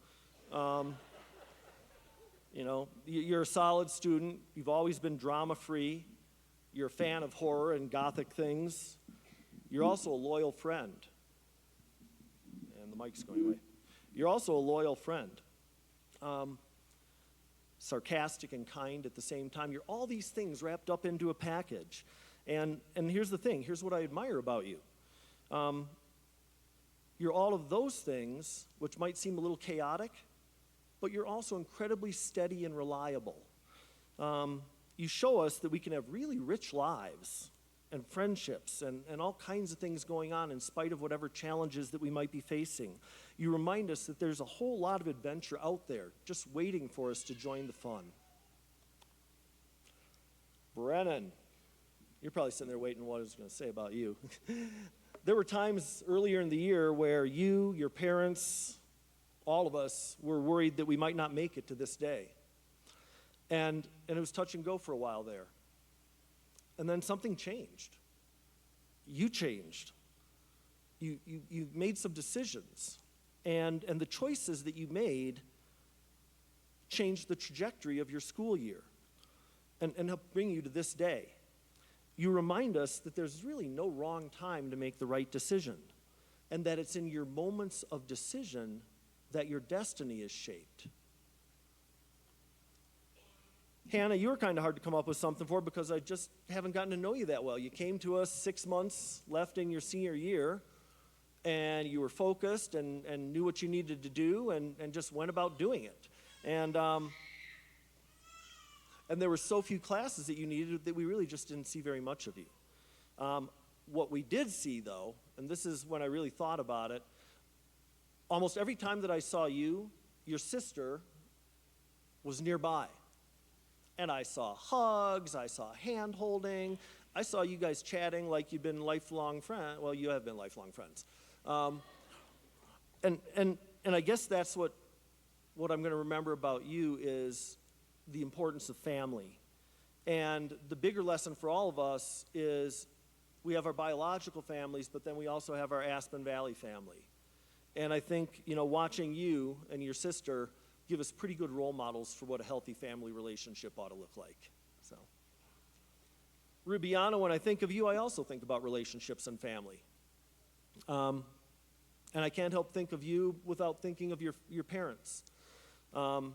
You know, you're a solid student. You've always been drama-free. You're a fan of horror and gothic things. You're also a loyal friend. And the mic's going away. You're also a loyal friend. Sarcastic and kind at the same time. You're all these things wrapped up into a package. And here's the thing. Here's what I admire about you. You're all of those things, which might seem a little chaotic, but you're also incredibly steady and reliable. You show us that we can have really rich lives and friendships and all kinds of things going on in spite of whatever challenges that we might be facing. You remind us that there's a whole lot of adventure out there just waiting for us to join the fun. Brennan, you're probably sitting there waiting what I was going to say about you. There were times earlier in the year where you, your parents, all of us were worried that we might not make it to this day. And it was touch and go for a while there. And then something changed. You changed. You made some decisions. And the choices that you made changed the trajectory of your school year and helped bring you to this day. You remind us that there's really no wrong time to make the right decision, and that it's in your moments of decision that your destiny is shaped. Hannah, you were kind of hard to come up with something for because I just haven't gotten to know you that well. You came to us 6 months left in your senior year, and you were focused and knew what you needed to do and just went about doing it. And there were so few classes that you needed that we really just didn't see very much of you. What we did see, though, and this is when I really thought about it, almost every time that I saw you, your sister was nearby. And I saw hugs, I saw hand-holding, I saw you guys chatting like you've been lifelong friends. Well, you have been lifelong friends. And I guess that's what I'm going to remember about you is the importance of family. And the bigger lesson for all of us is we have our biological families, but then we also have our Aspen Valley family. And I think, watching you and your sister give us pretty good role models for what a healthy family relationship ought to look like. So, Rubiana, when I think of you, I also think about relationships and family. And I can't help think of you without thinking of your parents. And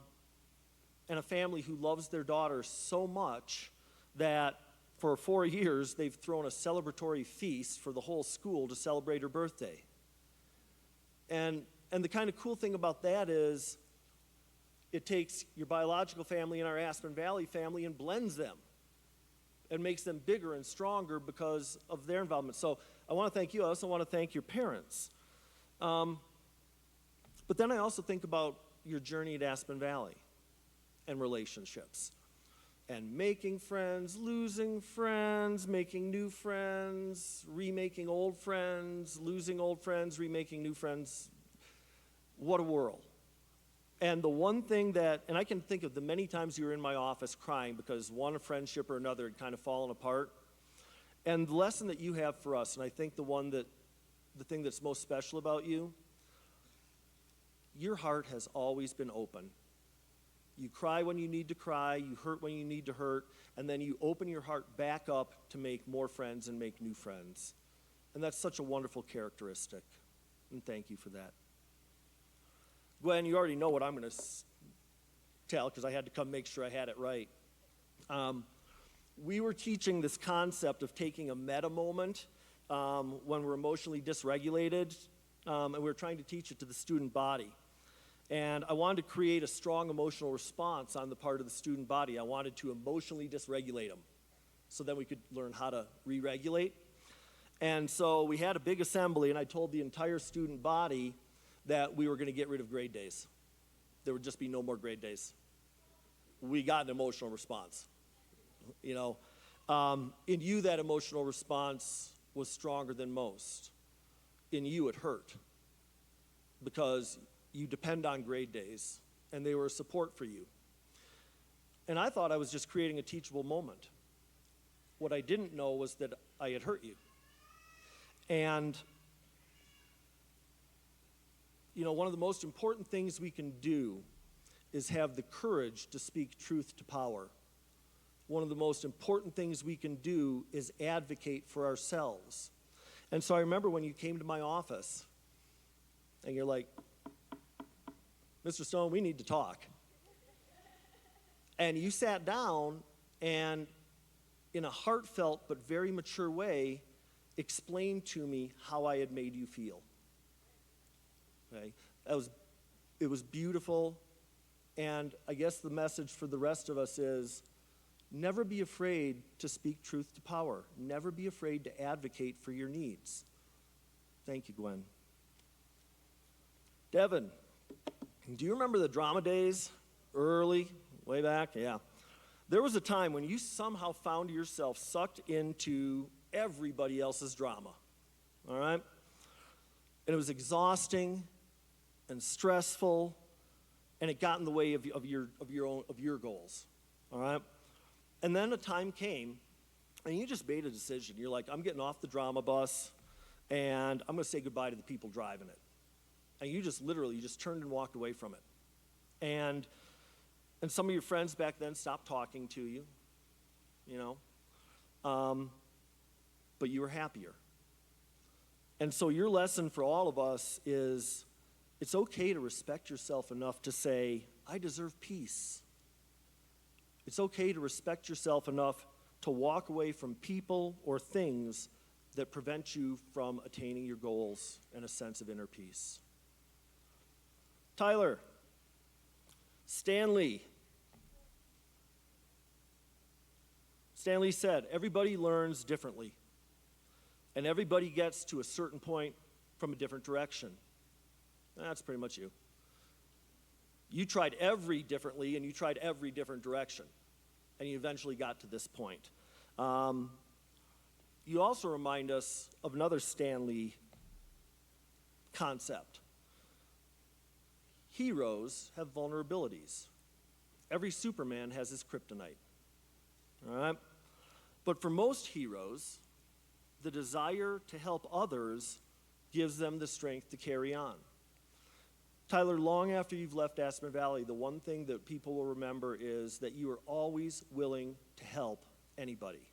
a family who loves their daughter so much that for 4 years they've thrown a celebratory feast for the whole school to celebrate her birthday. And the kind of cool thing about that is it takes your biological family and our Aspen Valley family and blends them and makes them bigger and stronger because of their involvement. So I want to thank you. I also want to thank your parents. But then I also think about your journey at Aspen Valley and relationships and making friends, losing friends, making new friends, remaking old friends, losing old friends, remaking new friends. What a world. And the one thing that, and I can think of the many times you were in my office crying because one friendship or another had kind of fallen apart. And the lesson that you have for us, and I think the thing that's most special about you, your heart has always been open. You cry when you need to cry, you hurt when you need to hurt, and then you open your heart back up to make more friends and make new friends. And that's such a wonderful characteristic. And thank you for that. Gwen, you already know what I'm going to tell because I had to come make sure I had it right. We were teaching this concept of taking a meta moment when we're emotionally dysregulated, and we were trying to teach it to the student body. And I wanted to create a strong emotional response on the part of the student body. I wanted to emotionally dysregulate them so then we could learn how to re-regulate. And so we had a big assembly, and I told the entire student body that we were going to get rid of grade days. There would just be no more grade days. We got an emotional response. In you, that emotional response was stronger than most. In you, it hurt because you depend on grade days, and they were a support for you. And I thought I was just creating a teachable moment. What I didn't know was that I had hurt you. And, one of the most important things we can do is have the courage to speak truth to power. One of the most important things we can do is advocate for ourselves. And so I remember when you came to my office, and you're like, Mr. Stone, we need to talk. And you sat down and, in a heartfelt but very mature way, explained to me how I had made you feel. Okay? It was beautiful, and I guess the message for the rest of us is never be afraid to speak truth to power. Never be afraid to advocate for your needs. Thank you, Gwen. Devin, do you remember the drama days? Early, way back? Yeah. There was a time when you somehow found yourself sucked into everybody else's drama. All right? And it was exhausting and stressful, and it got in the way of your goals. All right? And then a time came, and you just made a decision. You're like, I'm getting off the drama bus, and I'm going to say goodbye to the people driving it. And you just literally turned and walked away from it. And some of your friends back then stopped talking to you, but you were happier. And so your lesson for all of us is it's okay to respect yourself enough to say, I deserve peace. It's okay to respect yourself enough to walk away from people or things that prevent you from attaining your goals and a sense of inner peace. Tyler, Stanley said, everybody learns differently, and everybody gets to a certain point from a different direction. That's pretty much you. You tried every differently, and you tried every different direction, and you eventually got to this point. You also remind us of another Stanley concept. Heroes have vulnerabilities. Every Superman has his kryptonite. All right? But for most heroes, the desire to help others gives them the strength to carry on. Tyler, long after you've left Aspen Valley, the one thing that people will remember is that you are always willing to help anybody.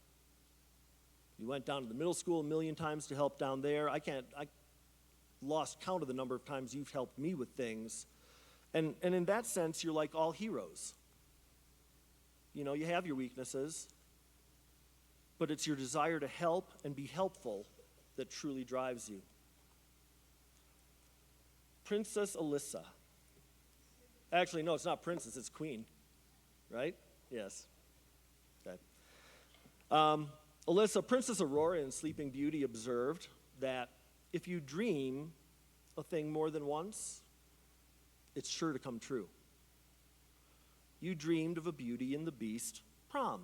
You went down to the middle school a million times to help down there. I lost count of the number of times you've helped me with things. And in that sense, you're like all heroes. You know, you have your weaknesses, but it's your desire to help and be helpful that truly drives you. Princess Alyssa. Actually, no, it's not princess, it's queen. Right? Yes. Okay. Alyssa, Princess Aurora in Sleeping Beauty observed that if you dream a thing more than once, it's sure to come true. You dreamed of a Beauty and the Beast prom.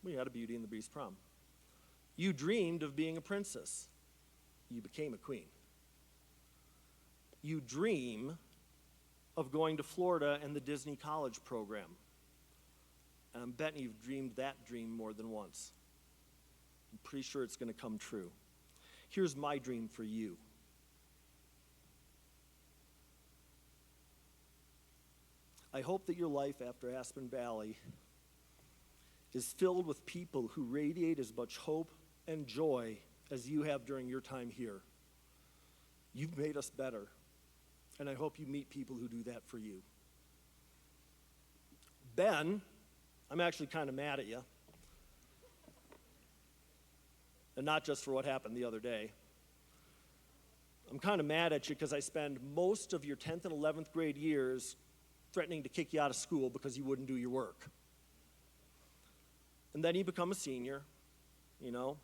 We had a Beauty and the Beast prom. You dreamed of being a princess. You became a queen. You dream of going to Florida and the Disney College program. And I'm betting you've dreamed that dream more than once. I'm pretty sure it's going to come true. Here's my dream for you. I hope that your life after Aspen Valley is filled with people who radiate as much hope and joy as you have during your time here. You've made us better, and I hope you meet people who do that for you. Ben, I'm actually kind of mad at you. And not just for what happened the other day. I'm kind of mad at you because I spend most of your 10th and 11th grade years threatening to kick you out of school because you wouldn't do your work. And then you become a senior, you know,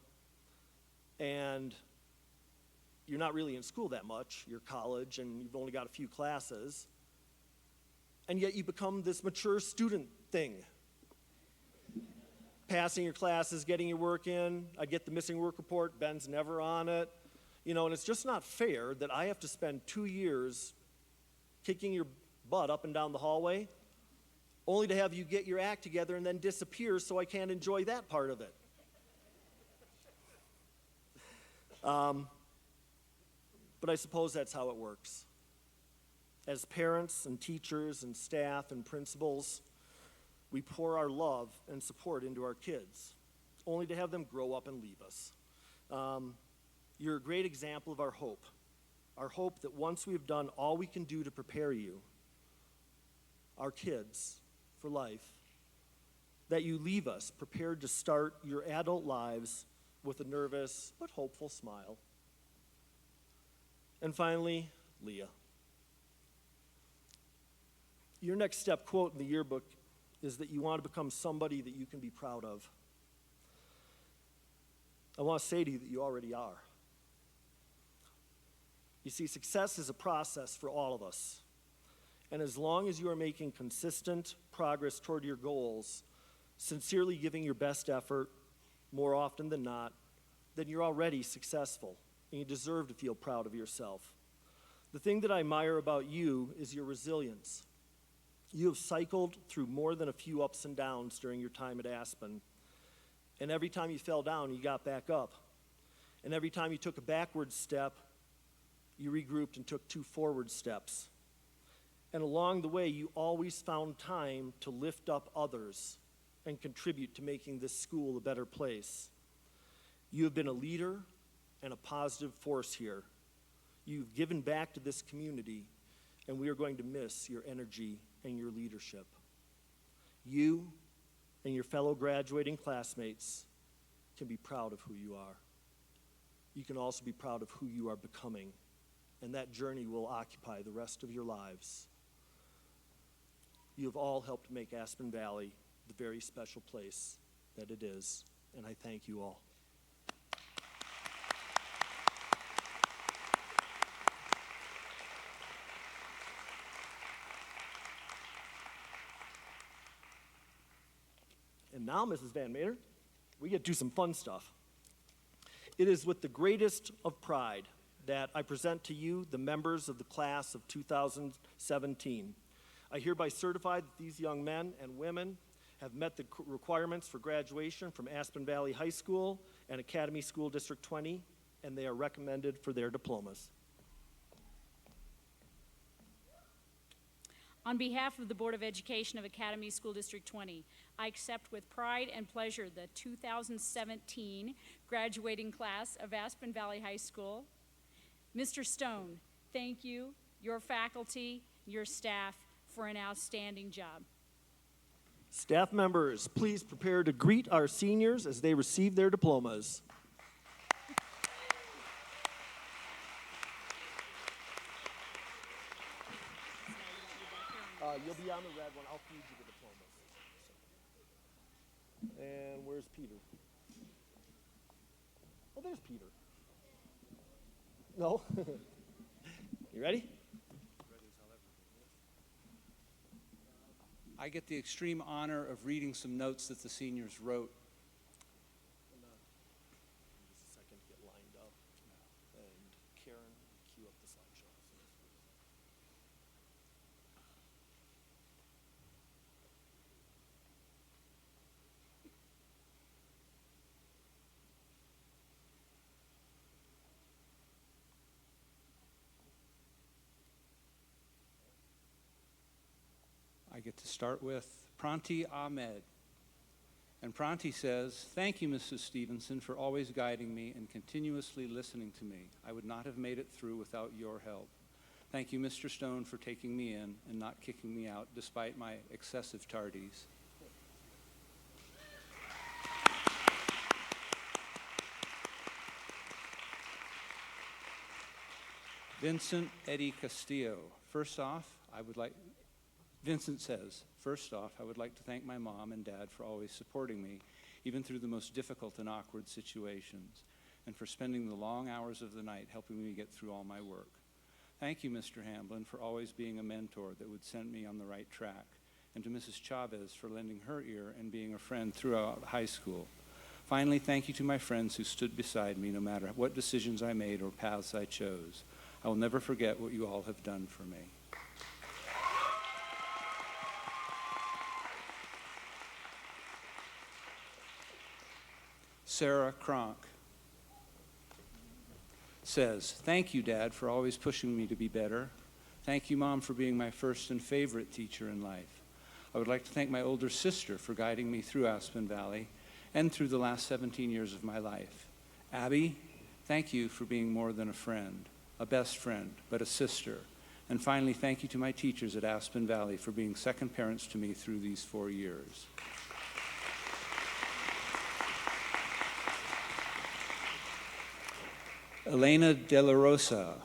and you're not really in school that much. You're college and you've only got a few classes. And yet you become this mature student thing. Passing your classes, getting your work in. I get the missing work report. Ben's never on it. You know, and it's just not fair that I have to spend 2 years kicking your butt up and down the hallway, only to have you get your act together and then disappear so I can't enjoy that part of it. But I suppose that's how it works. As parents and teachers and staff and principals, we pour our love and support into our kids, only to have them grow up and leave us. You're a great example of our hope that once we've done all we can do to prepare you, our kids, for life, that you leave us prepared to start your adult lives with a nervous but hopeful smile. And finally, Leah. Your next step quote in the yearbook is that you want to become somebody that you can be proud of. I want to say to you that you already are. You see, success is a process for all of us. And as long as you are making consistent progress toward your goals, sincerely giving your best effort, more often than not, then you're already successful, and you deserve to feel proud of yourself. The thing that I admire about you is your resilience. You have cycled through more than a few ups and downs during your time at Aspen, and every time you fell down, you got back up. And every time you took a backward step, you regrouped and took 2 forward steps. And along the way, you always found time to lift up others and contribute to making this school a better place. You have been a leader and a positive force here. You've given back to this community, and we are going to miss your energy and your leadership. You and your fellow graduating classmates can be proud of who you are. You can also be proud of who you are becoming, and that journey will occupy the rest of your lives. You have all helped make Aspen Valley the very special place that it is, and I thank you all. And now, Mrs. Van Mater, we get to do some fun stuff. It is with the greatest of pride that I present to you the members of the class of 2017. I hereby certify that these young men and women have met the requirements for graduation from Aspen Valley High School and Academy School District 20, and they are recommended for their diplomas. On behalf of the Board of Education of Academy School District 20, I accept with pride and pleasure the 2017 graduating class of Aspen Valley High School. Mr. Stone, thank you, your faculty, your staff, for an outstanding job. Staff members, please prepare to greet our seniors as they receive their diplomas. You'll be on the red one. I'll feed you the diplomas. And where's Peter? Oh, there's Peter. No? You ready? I get the extreme honor of reading some notes that the seniors wrote. Just a second to get lined up. And Karen, cue up the slideshow. I get to start with Pranti Ahmed. And Pranti says, "Thank you, Mrs. Stevenson, for always guiding me and continuously listening to me. I would not have made it through without your help. Thank you, Mr. Stone, for taking me in and not kicking me out despite my excessive tardies." Vincent Eddie Castillo. Vincent says, "First off, I would like to thank my mom and dad for always supporting me, even through the most difficult and awkward situations, and for spending the long hours of the night helping me get through all my work. Thank you, Mr. Hamblin, for always being a mentor that would send me on the right track, and to Mrs. Chavez for lending her ear and being a friend throughout high school. Finally, thank you to my friends who stood beside me no matter what decisions I made or paths I chose. I will never forget what you all have done for me." Sarah Kronk says, "Thank you, Dad, for always pushing me to be better. Thank you, Mom, for being my first and favorite teacher in life. I would like to thank my older sister for guiding me through Aspen Valley and through the last 17 years of my life. Abby, thank you for being more than a friend, a best friend, but a sister. And finally, thank you to my teachers at Aspen Valley for being second parents to me through these 4 years." Elena De La Rosa.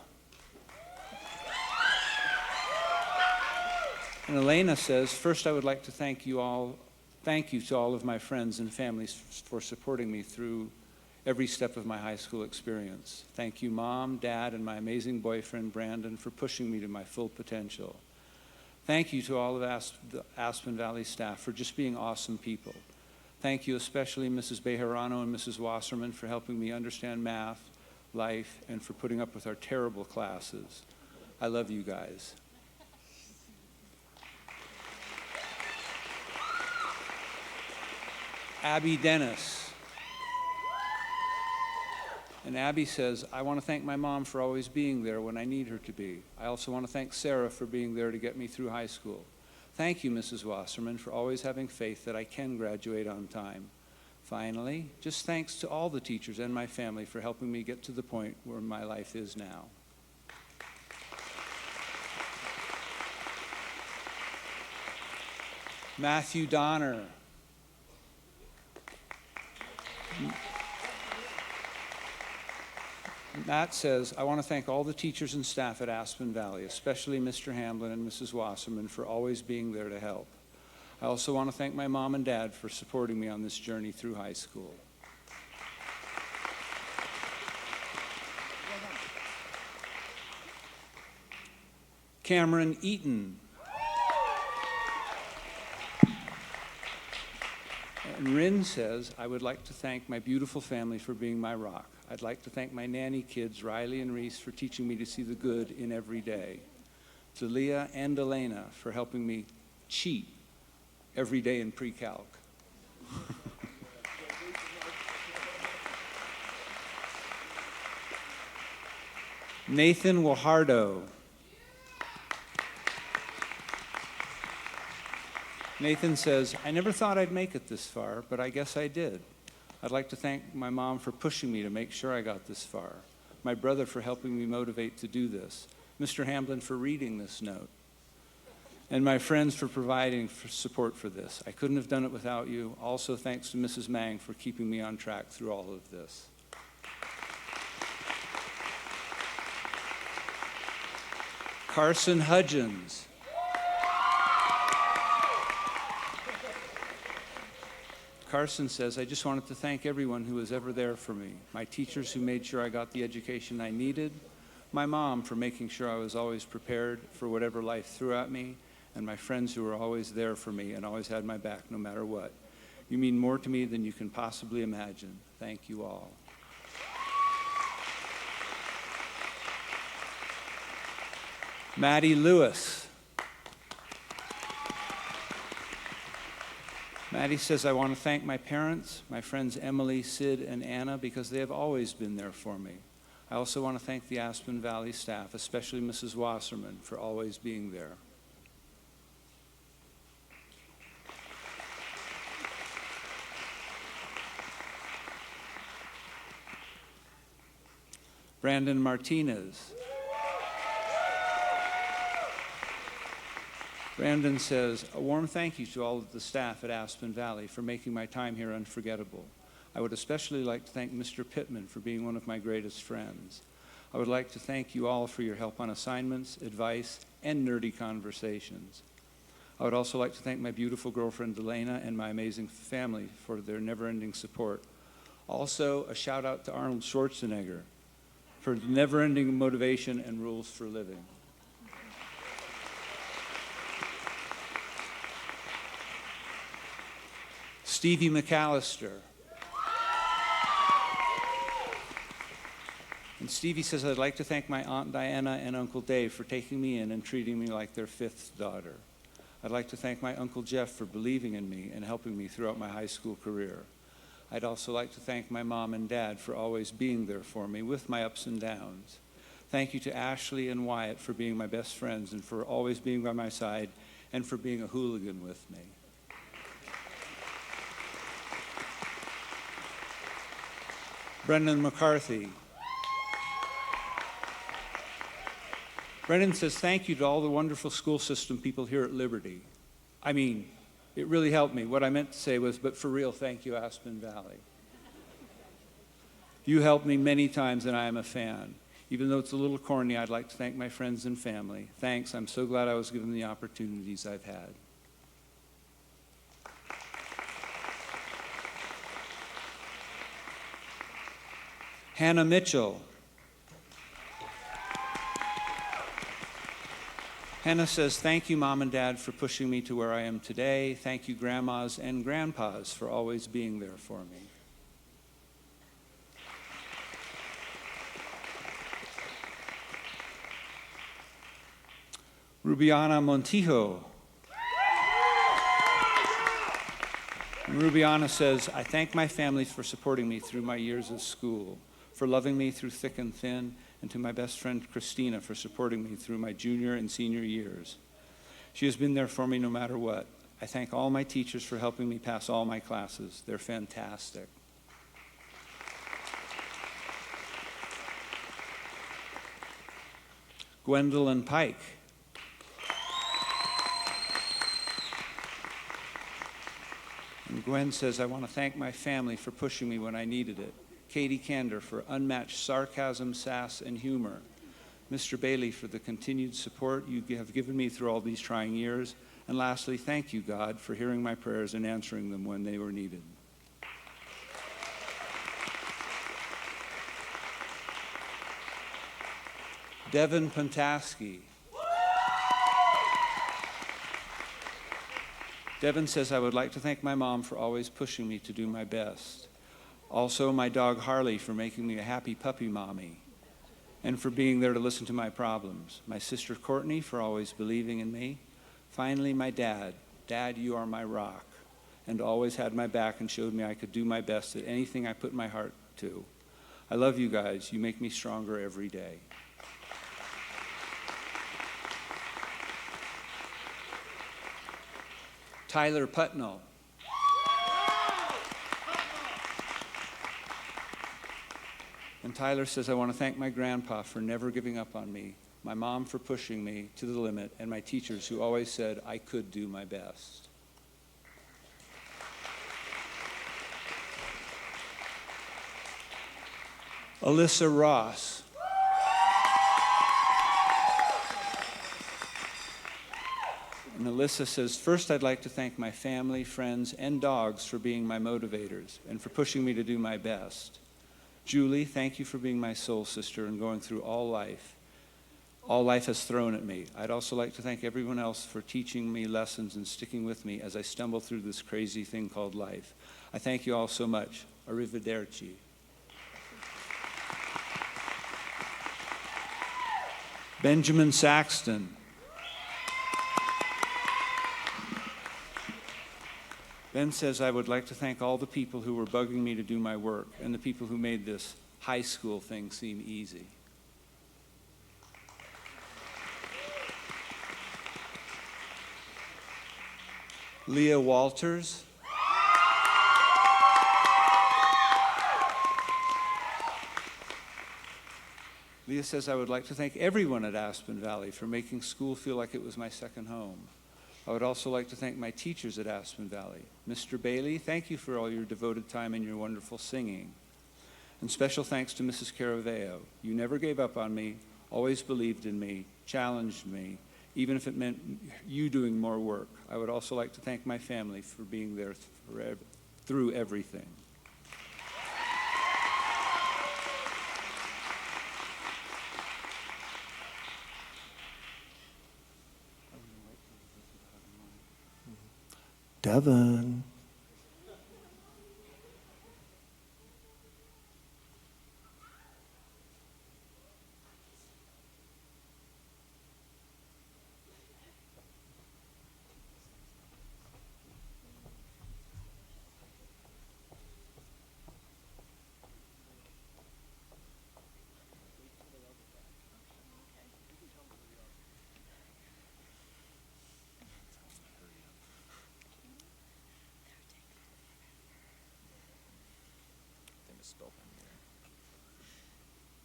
And Elena says, "First, I would like to thank you to all of my friends and families for supporting me through every step of my high school experience. Thank you, Mom, Dad, and my amazing boyfriend, Brandon, for pushing me to my full potential. Thank you to all of the Aspen Valley staff for just being awesome people. Thank you especially Mrs. Bejarano and Mrs. Wasserman for helping me understand math, life, and for putting up with our terrible classes. I love you guys." Abby Dennis. And Abby says, "I want to thank my mom for always being there when I need her to be. I also want to thank Sarah for being there to get me through high school. Thank you, Mrs. Wasserman, for always having faith that I can graduate on time. Finally, just thanks to all the teachers and my family for helping me get to the point where my life is now." Matthew Donner. Matt says, "I want to thank all the teachers and staff at Aspen Valley, especially Mr. Hamblin and Mrs. Wasserman, for always being there to help. I also want to thank my mom and dad for supporting me on this journey through high school." Cameron Eaton. And Rin says, "I would like to thank my beautiful family for being my rock. I'd like to thank my nanny kids, Riley and Reese, for teaching me to see the good in every day. To Leah and Elena for helping me cheat every day in pre-calc. Nathan Wahardo. Nathan says, I never thought I'd make it this far, but I guess I did. I'd like to thank my mom for pushing me to make sure I got this far, my brother for helping me motivate to do this, Mr. Hamblin for reading this note, and my friends for providing support for this. I couldn't have done it without you. Also, thanks to Mrs. Mang for keeping me on track through all of this. Carson Hudgens. Carson says, I just wanted to thank everyone who was ever there for me. My teachers who made sure I got the education I needed. My mom for making sure I was always prepared for whatever life threw at me. And my friends who were always there for me and always had my back no matter what. You mean more to me than you can possibly imagine. Thank you all. Maddie Lewis. Maddie says, I want to thank my parents, my friends Emily, Sid, and Anna, because they have always been there for me. I also want to thank the Aspen Valley staff, especially Mrs. Wasserman, for always being there. Brandon Martinez. Brandon says, a warm thank you to all of the staff at Aspen Valley for making my time here unforgettable. I would especially like to thank Mr. Pittman for being one of my greatest friends. I would like to thank you all for your help on assignments, advice, and nerdy conversations. I would also like to thank my beautiful girlfriend, Elena, and my amazing family for their never-ending support. Also, a shout out to Arnold Schwarzenegger for never-ending motivation and rules for living. Stevie McAllister. And Stevie says, I'd like to thank my Aunt Diana and Uncle Dave for taking me in and treating me like their fifth daughter. I'd like to thank my Uncle Jeff for believing in me and helping me throughout my high school career. I'd also like to thank my mom and dad for always being there for me with my ups and downs. Thank you to Ashley and Wyatt for being my best friends and for always being by my side and for being a hooligan with me. Brendan McCarthy. Brendan says, thank you to all the wonderful school system people here at Liberty. I mean, it really helped me. What I meant to say was, but for real, thank you, Aspen Valley. You helped me many times, and I am a fan. Even though it's a little corny, I'd like to thank my friends and family. Thanks. I'm so glad I was given the opportunities I've had. Hannah Mitchell. Hannah says, thank you, Mom and Dad, for pushing me to where I am today. Thank you, Grandmas and Grandpas, for always being there for me. Rubiana Montijo. And Rubiana says, I thank my family for supporting me through my years of school, for loving me through thick and thin, and to my best friend Christina for supporting me through my junior and senior years. She has been there for me no matter what. I thank all my teachers for helping me pass all my classes. They're fantastic. Gwendolyn Pike. And Gwen says, I want to thank my family for pushing me when I needed it. Katie Kander for unmatched sarcasm, sass, and humor. Mr. Bailey for the continued support you have given me through all these trying years. And lastly, thank you, God, for hearing my prayers and answering them when they were needed. Devin Pantaski. Devin says, I would like to thank my mom for always pushing me to do my best. Also, my dog Harley for making me a happy puppy mommy and for being there to listen to my problems. My sister Courtney for always believing in me. Finally, my dad. Dad, you are my rock, and always had my back and showed me I could do my best at anything I put my heart to. I love you guys. You make me stronger every day. Tyler Putnell. And Tyler says, I want to thank my grandpa for never giving up on me, my mom for pushing me to the limit, and my teachers who always said I could do my best. Alyssa Ross. And Alyssa says, first I'd like to thank my family, friends, and dogs for being my motivators and for pushing me to do my best. Julie, thank you for being my soul sister and going through all life has thrown at me. I'd also like to thank everyone else for teaching me lessons and sticking with me as I stumble through this crazy thing called life. I thank you all so much. Arrivederci. Benjamin Saxton. Ben says, I would like to thank all the people who were bugging me to do my work and the people who made this high school thing seem easy. Leah Walters. Leah says, I would like to thank everyone at Aspen Valley for making school feel like it was my second home. I would also like to thank my teachers at Aspen Valley. Mr. Bailey, thank you for all your devoted time and your wonderful singing. And special thanks to Mrs. Caraveo. You never gave up on me, always believed in me, challenged me, even if it meant you doing more work. I would also like to thank my family for being there through everything. Devin.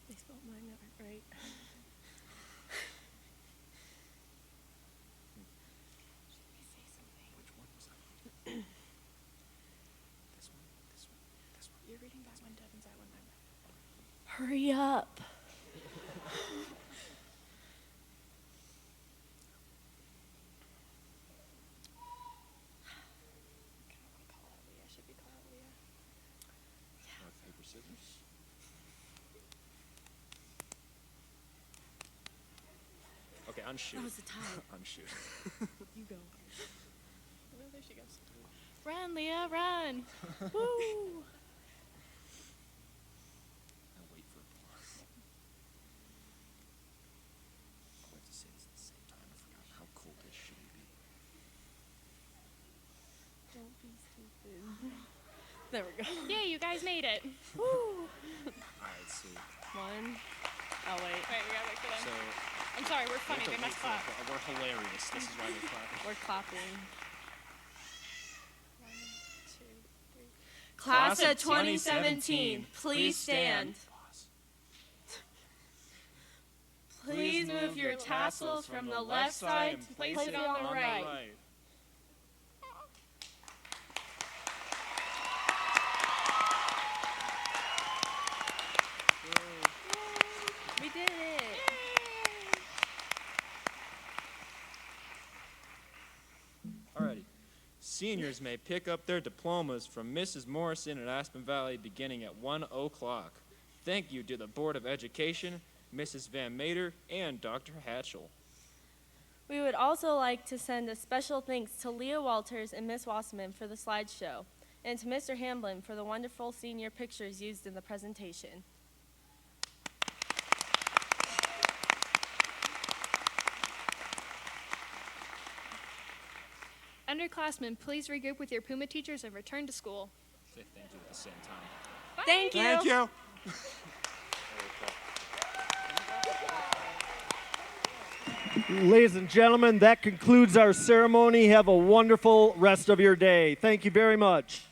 They spelled mine right. You're reading that one, Devin's that one. Hurry up. Okay, unshoot. That was a tie. Unshoot. You go. Oh, there she goes. Run, Leah, run. Woo! I'll wait for applause. I like to say this at the same time. I forgot how cold this should be. Don't be stupid. There we go. Yay, you guys made it. Woo! Alright, so One. Oh, wait. Wait, we gotta wait for them. so I'm sorry, we're funny. we They have to must wait clap. for we're hilarious. This is why we're clapping. We're clapping. Class Class of of 2017, please stand. Please move your tassels from the left side to place it on the right. We did it. Alrighty. Seniors may pick up their diplomas from Mrs. Morrison at Aspen Valley beginning at 1 o'clock. Thank you to the Board of Education, Mrs. Van Mater, and Dr. Hatchell. We would also like to send a special thanks to Leah Walters and Miss Wasserman for the slideshow, and to Mr. Hamblin for the wonderful senior pictures used in the presentation. Underclassmen, please regroup with your Puma teachers and return to school. Say thank you at the same time. Bye. Thank you. Thank you. Ladies and gentlemen, that concludes our ceremony. Have a wonderful rest of your day. Thank you very much.